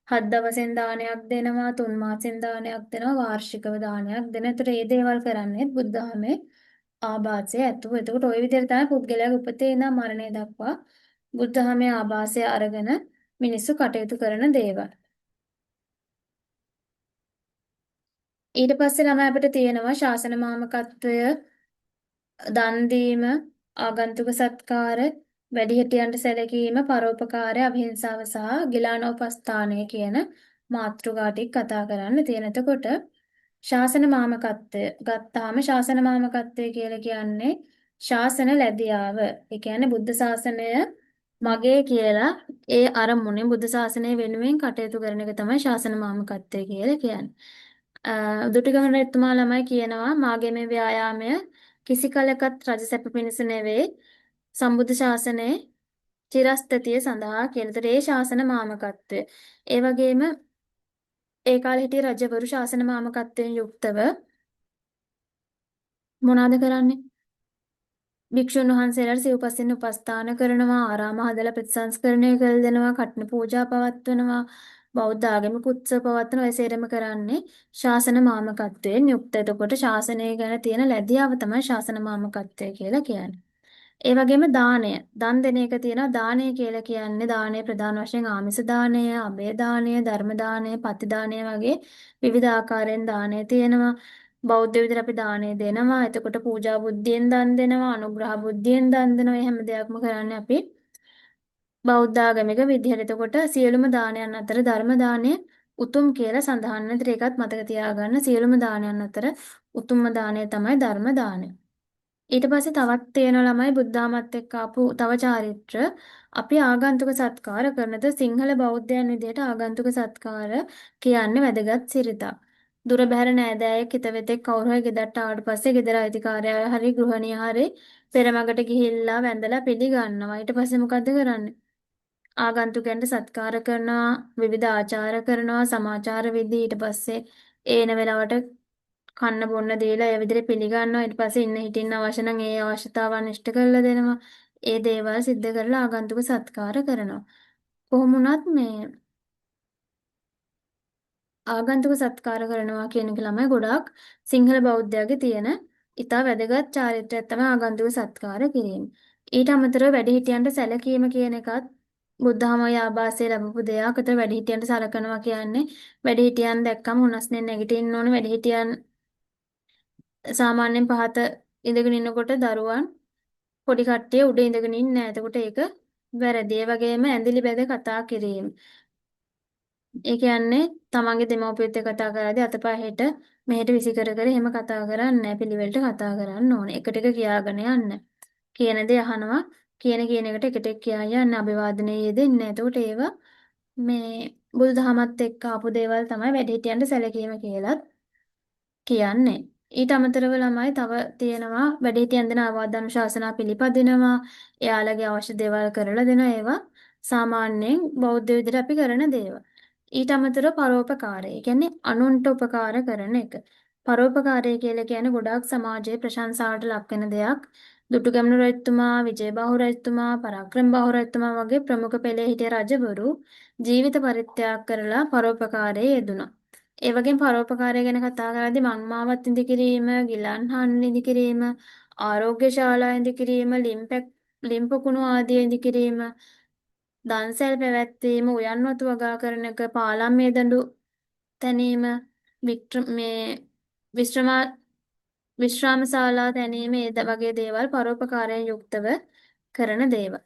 7 දවසෙන් දානයක් දෙනවා, 3 මාසෙන් දානයක් දෙනවා, වාර්ෂිකව දානයක් දෙනවා. ඒතර මේ දේවල් කරන්නේ බුද්ධාමේ ආభాසය ඇතුව. එතකොට ওই විදිහට තමයි පුද්ගලයාගේ උපතේ ඉඳන් මරණය දක්වා බුද්ධාමේ ආభాසය අරගෙන මිනිස්සු කටයුතු කරන දේවල්. ඊට පස්සේ ළමයි අපිට තියෙනවා ශාසන මාමකත්වය, දන් දීම, ආගන්තුක සත්කාර, වැඩිහිටියන්ට සැලකීම, පරෝපකාරය, අවිහිංසාව සහ ගිලානෝපස්ථානය කියන මාතෘකා ටික කතා කරන්න තියෙන. එතකොට ශාසන මාමකත්වය ගත්තාම ශාසන මාමකත්වය කියලා කියන්නේ ශාසන ලැබියාව. ඒ කියන්නේ බුද්ධ ශාසනය මගේ කියලා ඒ අරමුණේ බුද්ධ ශාසනය වෙනුවෙන් කටයුතු කරන එක තමයි ශාසන මාමකත්වය කියලා කියන්නේ. දුටුගැමුණු රජතුමා ළමයි කියනවා මාගේ මේ ව්‍යායාමය කිසි කලකත් රජසැප පිණිස නෙවෙයි සම්බුද්ධ ශාසනයේ චිරස්ථිතිය සඳහා කියලා. ඒ ශාසන මාමකත්වය. ඒ වගේම ඒ කාලේ හිටිය රජවරු ශාසන මාමකත්වයෙන් යුක්තව මොනවද කරන්නේ? භික්ෂුන් වහන්සේලාට සිව්පසින් උපස්ථාන කරනවා, ආරාම හදලා ප්‍රතිසංස්කරණය කළ දෙනවා, කටන පූජා පවත්වනවා, බෞද්ධ ආගමික උත්සව පවත්වන ඔය සේරම කරන්නේ ශාසන මාමකත්වයෙන් යුක්ත. එතකොට ශාසනය ගැන තියෙන ලැබියාව තමයි ශාසන මාමකත්වය කියලා කියන්නේ. ඒ වගේම දානය. දන් දෙන එක තියෙනවා. දානය කියලා කියන්නේ දානය ප්‍රධාන වශයෙන් ආමිස දානය, අභය දානය, ධර්ම දානය, පති දානය වගේ විවිධ ආකාරයෙන් දානය තියෙනවා. බෞද්ධ විදිහට අපි දානය දෙනවා. එතකොට පූජා බුද්ධියෙන් දන් දෙනවා, අනුග්‍රහ බුද්ධියෙන් දන් දෙනවා. මේ හැම දෙයක්ම කරන්නේ අපි බෞද්ධ ආගමික විදිහට. එතකොට සියලුම දානයන් අතර ධර්ම දානය උතුම් කියලා සඳහන් වෙන. ඒකත් මතක තියාගන්න. සියලුම දානයන් අතර උතුම්ම දානය තමයි ධර්ම දානය. ඊට පස්සේ තවත් තියෙන ළමයි බුද්ධාමත් එක්ක ආපු තව චාරිත්‍ර. අපි ආගන්තුක සත්කාර කරනද සිංහල බෞද්ධයන් විදිහට ආගන්තුක සත්කාර කියන්නේ වැදගත් සිරිතක්. දුර බැහැර නෑදෑයෙක් හිතවෙතෙක් කවුරු හරි ගෙදරට ආවට පස්සේ ගෙදර අයිතිකාරයා හරි ගෘහණිය හරි පෙරමගට ගිහිල්ලා වැඳලා පිළිගන්නවා. ඊට පස්සේ මොකද්ද කරන්නේ? ආගන්තුකයන්ට සත්කාර කරනවා, විවිධ ආචාර කරනවා, සමාචාර විදි. ඊට පස්සේ ඒන වෙලාවට කන්න බොන්න දීලා ඒ විදිහට පිළිගන්නවා. ඊට පස්සේ ඉන්න හිටින්න අවශ්‍ය නම් ඒ අවශ්‍යතාවන් ඉෂ්ට කරලා දෙනවා. ඒ දේවල් සිද්ධ කරලා ආගන්තුක සත්කාර කරනවා. කොහොම වුණත් මේ ආගන්තුක සත්කාර කරනවා කියන එක ළමයි ගොඩාක් සිංහල බෞද්ධයාගේ තියෙන ඉතා වැදගත් චාරිත්‍රයක් තමයි ආගන්තුක සත්කාර කිරීම. ඊට අමතරව වැඩිහිටියන්ට සැලකීම කියන එකත් බුද්ධාමය ආభాසය ලැබපු දෙයක්. ඒතර වැඩිහිටියන්ට සලකනවා කියන්නේ වැඩිහිටියන් දැක්කම උනස්නේ නැගිටින්න ඕන. වැඩිහිටියන් සාමාන්‍යයෙන් පහත ඉඳගෙන ඉන්නකොට දරුවන් පොඩි කට්ටිය උඩ ඉඳගෙන ඉන්නේ නැහැ. එතකොට ඒක වැරදි. ඒ වගේම ඇඳිලි බැඳ කතා කිරීම. ඒ කියන්නේ තමන්ගේ දෙමව්පියොත් එක්ක කතා කරද්දී අතපය හෙට මෙහෙට විසි කර කර එහෙම කතා කරන්නේ නැහැ. පිළිවෙලට කතා කරන්න ඕනේ. එකට එක කියාගෙන යන්න. කියන දේ අහනවා. කියන එකට එකට එක කියා යන්න. අභිවාදනයේ යෙදෙන්නේ නැහැ. එතකොට ඒවා මේ බුදුදහමත් එක්ක ආපු දේවල් තමයි වැඩිහිටියන්ට සැලකීම කියලත් කියන්නේ. ඊට අමතරව ළමයි තව තියෙනවා වැඩිහිටියන් දෙන ආවාදානුශාසනා පිළිපදිනවා. එයාලගේ අවශ්‍ය දේවල් කරලා දෙනවා. ඒවා සාමාන්‍යයෙන් බෞද්ධ විදිහට අපි කරන දේවල්. ඊට අමතරව පරෝපකාරය. ඒ කියන්නේ අනුන්ට උපකාර කරන එක. පරෝපකාරය කියලා කියන්නේ ගොඩාක් සමාජයේ ප්‍රශංසාවට ලක් වෙන දෙයක්. දුටුගැමුණු රජතුමා, විජයබාහු රජතුමා, පරාක්‍රමබාහු රජතුමා වගේ ප්‍රමුඛ පෙළේ හිටිය රජවරු ජීවිත පරිත්‍යාග කරලා පරෝපකාරයේ යෙදුණා. ඒ වගේම පරෝපකාරය ගැන කතා කරද්දී මංමාවත් ඉදි කිරීම, ගිලන්හන් ඉදි කිරීම, ආරෝග්‍ය ශාලා ඉදි කිරීම, ලිම්පකුණු ආදී ඉදි කිරීම, දන්සැල් පැවැත්වීම, උයන් වතු වගා කරන එක, පාලම් මේ දඬු තැනීම, මේ විශ්‍රම විශ්‍රාමශාලා තැනීම වගේ දේවල් පරෝපකාරයෙන් යුක්තව කරන දේවල්.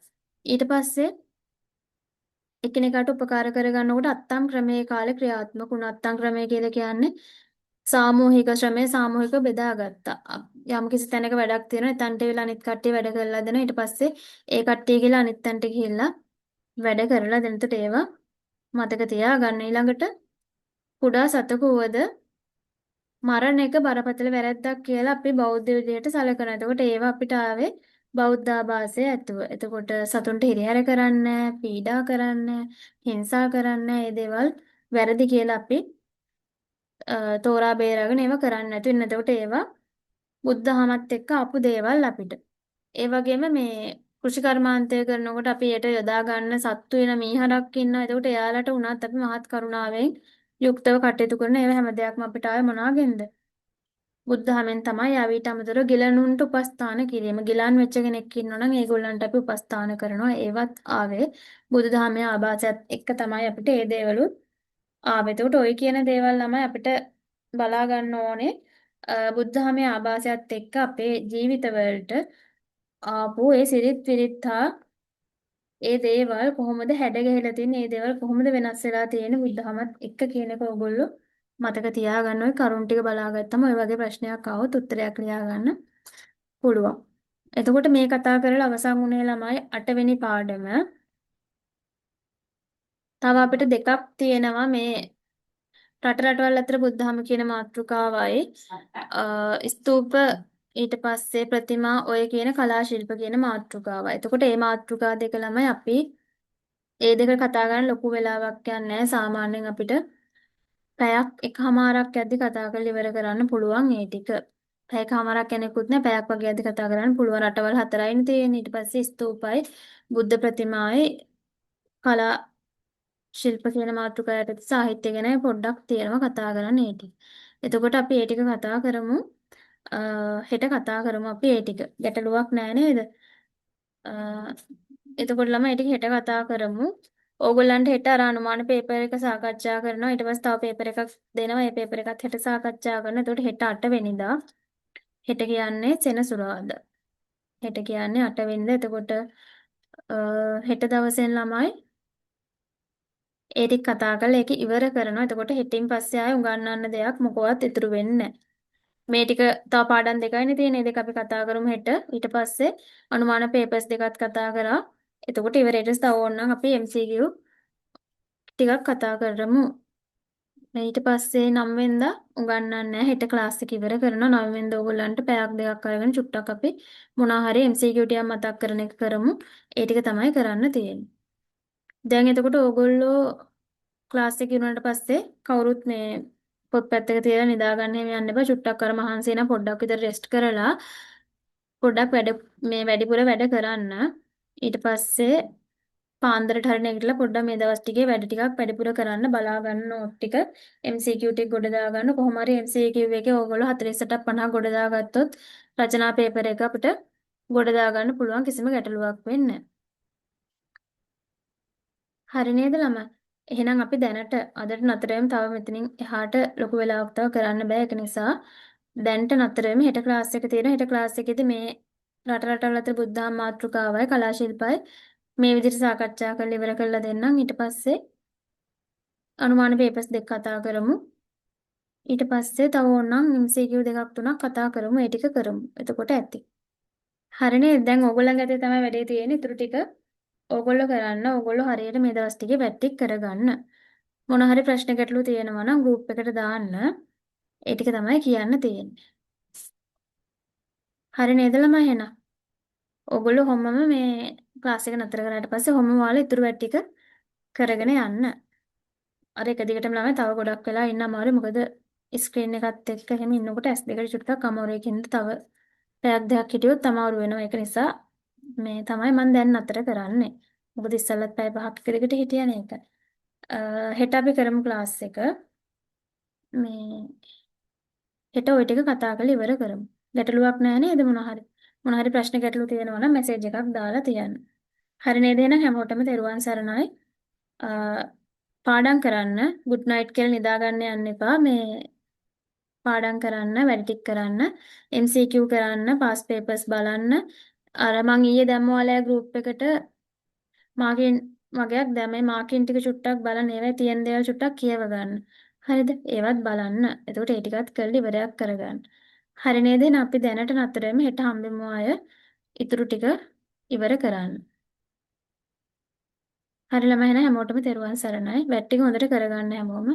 ඊට පස්සේ එකිනෙකාට උපකාර කරගන්නකොට අත්තම් ක්‍රමයේ කාලේ ක්‍රියාත්මක වුණා. අත්තම් ක්‍රමය කියලා කියන්නේ සාමූහික ශ්‍රමය සාමූහිකව බෙදාගත්තා. යම් කිසි තැනක වැඩක් තියෙනවා. එතනට වෙලා අනිත් කට්ටිය වැඩ කරලා දෙනවා. ඊට පස්සේ ඒ කට්ටිය ගිහලා අනිත් තැනට ගිහිල්ලා වැඩ කරලා දෙනතට ඒවා මතක තියාගන්න. ඊළඟට කුඩා සතෙකු වුවද මරණ එක බරපතල වැරැද්දක් කියලා අපි බෞද්ධ විදියට සලකනවා. එතකොට ඒවා අපිට ආවේ බෞද්ධාභාසය ඇතුව. එතකොට සතුන්ට හිරිහැර කරන්නේ පීඩා කරන්නේ හිංසා කරන්නේ මේ දේවල් වැරදි කියලා අපි තෝරා බේරාගෙන ඒවා කරන්නේ නැතු වෙන. එතකොට ඒවා බුද්ධ දහමත් එක්ක ආපු දේවල් අපිට. ඒ වගේම මේ කෘෂිකර්මාන්තය කරනකොට අපි යට යොදා ගන්න සත්තු වෙන මීහරක් ඉන්නවා. එතකොට එයාලට උනත් අපි මහත් කරුණාවෙන් යුක්තව කටයුතු කරන ඒවා හැම දෙයක්ම අපිට ආවේ මොනවාගෙන්ද? බුද්ධහමෙන් තමයි ආවිත අමතරව ගිලනුන්ට උපස්ථාන කිරීම. ගිලන් වෙච්ච කෙනෙක් ඉන්නවා නම් ඒගොල්ලන්ට අපි උපස්ථාන කරනවා. ඒවත් ආවේ බුදුදහමේ ආభాසයත් එක්ක තමයි අපිට මේ දේවලුත් ආවේ. එතකොට ওই කියන දේවල් ළමයි අපිට බලා ගන්න ඕනේ. බුද්ධහමේ ආభాසයත් එක්ක අපේ ජීවිතවලට ආපු ඒ සිරිත් විරිත් හා ඒ දේවල් කොහොමද හැඩ ගැහිලා තියෙන්නේ? ඒ දේවල් කොහොමද වෙනස් වෙලා තියෙන්නේ බුද්ධහමත් එක්ක කියන එක ඔයගොල්ලෝ මතක තියාගන්න. ওই කරුණ ටික බලාගත්තම ඔය වගේ ප්‍රශ්නයක් ආවොත් උත්තරයක් ලියා ගන්න පුළුවන්. එතකොට මේ කතා කරලා අවසන් වුණේ ළමයි 8 වෙනි පාඩම. තව අපිට දෙකක් තියෙනවා මේ රටවල් අතර බුද්ධහම කියන මාතෘකාවයි ස්තූප ඊට පස්සේ ප්‍රතිමා ඔය කියන කලා ශිල්ප කියන මාතෘකාවයි. එතකොට මේ මාතෘකා දෙක ළමයි අපි ඒ දෙක කතා කරන්න ලොකු වෙලාවක් යන්නේ නැහැ. සාමාන්‍යයෙන් අපිට පැයක් එකමාරක් යද්දි කතා කරලා ඉවර කරන්න පුළුවන් මේ ටික. පැයකමාරක් යනකුත් නැහැ. පැයක් වගේ යද්දි කතා කරන්න පුළුවන්. රටවල් 4යිනේ තියෙන්නේ. ඊට පස්සේ ස්තූපයි බුද්ධ ප්‍රතිමායි කලා ශිල්ප කියන මාතෘකාවට සාහිත්‍ය ගැන පොඩ්ඩක් තියෙනවා කතා කරන්න ඒ ටික. එතකොට අපි ඒ ටික කතා කරමු. හෙට කතා කරමු අපි ඒ ටික. ගැටලුවක් නැහැ නේද? එතකොට ළමයි ඒ ටික හෙට කතා කරමු. ඕගොල්ලන්ට හෙට අර අනුමාන පේපර් එක සාකච්ඡා කරනවා. ඊට පස්සේ තව පේපර් එකක් දෙනවා. ඒ පේපර් එකත් හෙට සාකච්ඡා කරනවා. එතකොට හෙට 8 වෙනිදා. හෙට කියන්නේ සෙනසුරාදා. හෙට කියන්නේ 8 වෙනිදා. එතකොට හෙට දවසෙන් ළමයි ඒ ටික කතා කරලා ඒක ඉවර කරනවා. එතකොට හෙටින් පස්සේ ආයෙ උගන්වන්න දෙයක් මොකවත් ඉතුරු වෙන්නේ මේ ටික තව පාඩම් දෙකයිනේ තියෙන්නේ. ඒ දෙක අපි කතා කරමු හෙට. ඊට පස්සේ අනුමාන පේපර්ස් දෙකත් කතා කරා. එතකොට ඉවරයට තව ඕනනම් අපි MCQ ටිකක් කතා කරමු. ඊට පස්සේ 9 වෙනිදා උගන්වන්නේ නැහැ. හෙට ක්ලාස් එක ඉවර කරනවා. 9 වෙනිදා ඕගොල්ලන්ට පැයක් දෙකක් අරගෙන චුට්ටක් අපි මොනවා හරි MCQ ටිකක් මතක් කරන එක කරමු. ඒ ටික තමයි කරන්න තියෙන්නේ. දැන් එතකොට ඕගොල්ලෝ ක්ලාස් එක ඉවරනට පස්සේ කවුරුත් මේ පොත් පැත්තක තියලා නිදාගන්න එහෙම යන්න එපා. චුට්ටක් අර මහන්සි වෙන පොඩ්ඩක් විතර රෙස්ට් කරලා පොඩ්ඩක් වැඩිපුර වැඩ කරන්න. ඊට පස්සේ පාන්දරට හරි නැගිටලා පොඩ්ඩක් මේ දවස් ටිකේ වැඩ ටිකක් වැඩිපුර කරන්න බලා ගන්න නෝට් ටික MCQ ටික ගොඩ දා ගන්න. කොහොම හරි MCQ එකේ ඕගොල්ලෝ 48ට 50 ගොඩ දාගත්තොත් රචනා පේපර් එක අපිට ගොඩ දා ගන්න පුළුවන් කිසිම ගැටලුවක් වෙන්නේ නැහැ. හරි නේද ළමයි? එහෙනම් අපි දැනට අදට නතර වෙමු. තව මෙතනින් එහාට ලොකු වෙලාවක් තව කරන්න බෑ. ඒක නිසා දැන්ට නතර වෙමු. හෙට ක්ලාස් එක තියෙනවා. හෙට ක්ලාස් එකේදී මේ රටවල් අතර බුද්ධාම මාතෘකාවයි කලා ශිල්පයි මේ විදිහට සාකච්ඡා කරලා ඉවර කරලා දෙන්නම්. ඊට පස්සේ අනුමාන පේපර්ස් දෙක කතා කරමු. ඊට පස්සේ තව ඕනනම් MCQ දෙකක් තුනක් කතා කරමු. ඒ ටික කරමු. එතකොට ඇති. හරි නේද? දැන් ඕගොල්ලන්ගේ අතේ තමයි වැඩේ තියෙන්නේ. ඊටු ටික ඕගොල්ලෝ කරන්න. ඕගොල්ලෝ හරියට මේ දවස් ටිකේ පැටික් කරගන්න. මොන හරි ප්‍රශ්න ගැටලු තියෙනවා නම් ගෲප් එකට දාන්න. ඒ ටික තමයි කියන්න තියෙන්නේ. හරි නේද ළමයි එහෙනම්? ඕගොල්ලෝ හැමෝම මේ ක්ලාස් එක නතර කරාට පස්සේ හැමෝම ඔයාලා ඉතුරු වැඩ ටික කරගෙන යන්න. අර එක දිගටම ළමයි තව ගොඩක් වෙලා ඉන්න අමාරුයි. මොකද ස්ක්‍රීන් එකත් එක්ක එහෙම ඉන්නකොට S2 චුට්ටක් අමාරුයිකින්ද තව පැයක් දෙකක් හිටියොත් අමාරු වෙනවා. ඒක නිසා මේ තමයි මම දැන් නතර කරන්නේ. මොකද ඉස්සෙල්ලත් පැය 5ක් එක දිගට හිටියනේ ඒක. හෙට අපි කරමු ක්ලාස් එක. මේ හෙට ওই ටික කතා කරලා ඉවර කරමු. ගැටලුවක් නැහැ නේද මොන හරි ප්‍රශ්න ගැටලු තියෙනවා නම් මැසේජ් එකක් දාලා තියන්න. හරි නේද එහෙනම් හැමෝටම තෙරුවන් සරණයි. පාඩම් කරන්න good night කියලා නිදා ගන්න යන්න එපා. මේ පාඩම් කරන්න වැඩ ටික කරන්න MCQ කරන්න past papers බලන්න. අර මං ඊයේ දැම්ම ඔයාලගේ group එකට මාකින් වගේක් දැම්මේ මාකින් ටික චුට්ටක් බලන්න ඒවයි තියෙන දේවල් චුට්ටක් කියව ගන්න. හරිද? ඒවත් බලන්න. එතකොට ඒ ටිකත් කරලා ඉවරයක් කරගන්න. හරි නේද? එහෙනම් අපි දැනට නතර වෙමු. හෙට හම්බෙමු අය. ඉතුරු ටික ඉවර කරන්න. හරි ළමයි එහෙනම් හැමෝටම තෙරුවන් සරණයි. වැට් ටික හොඳට කරගන්න හැමෝම.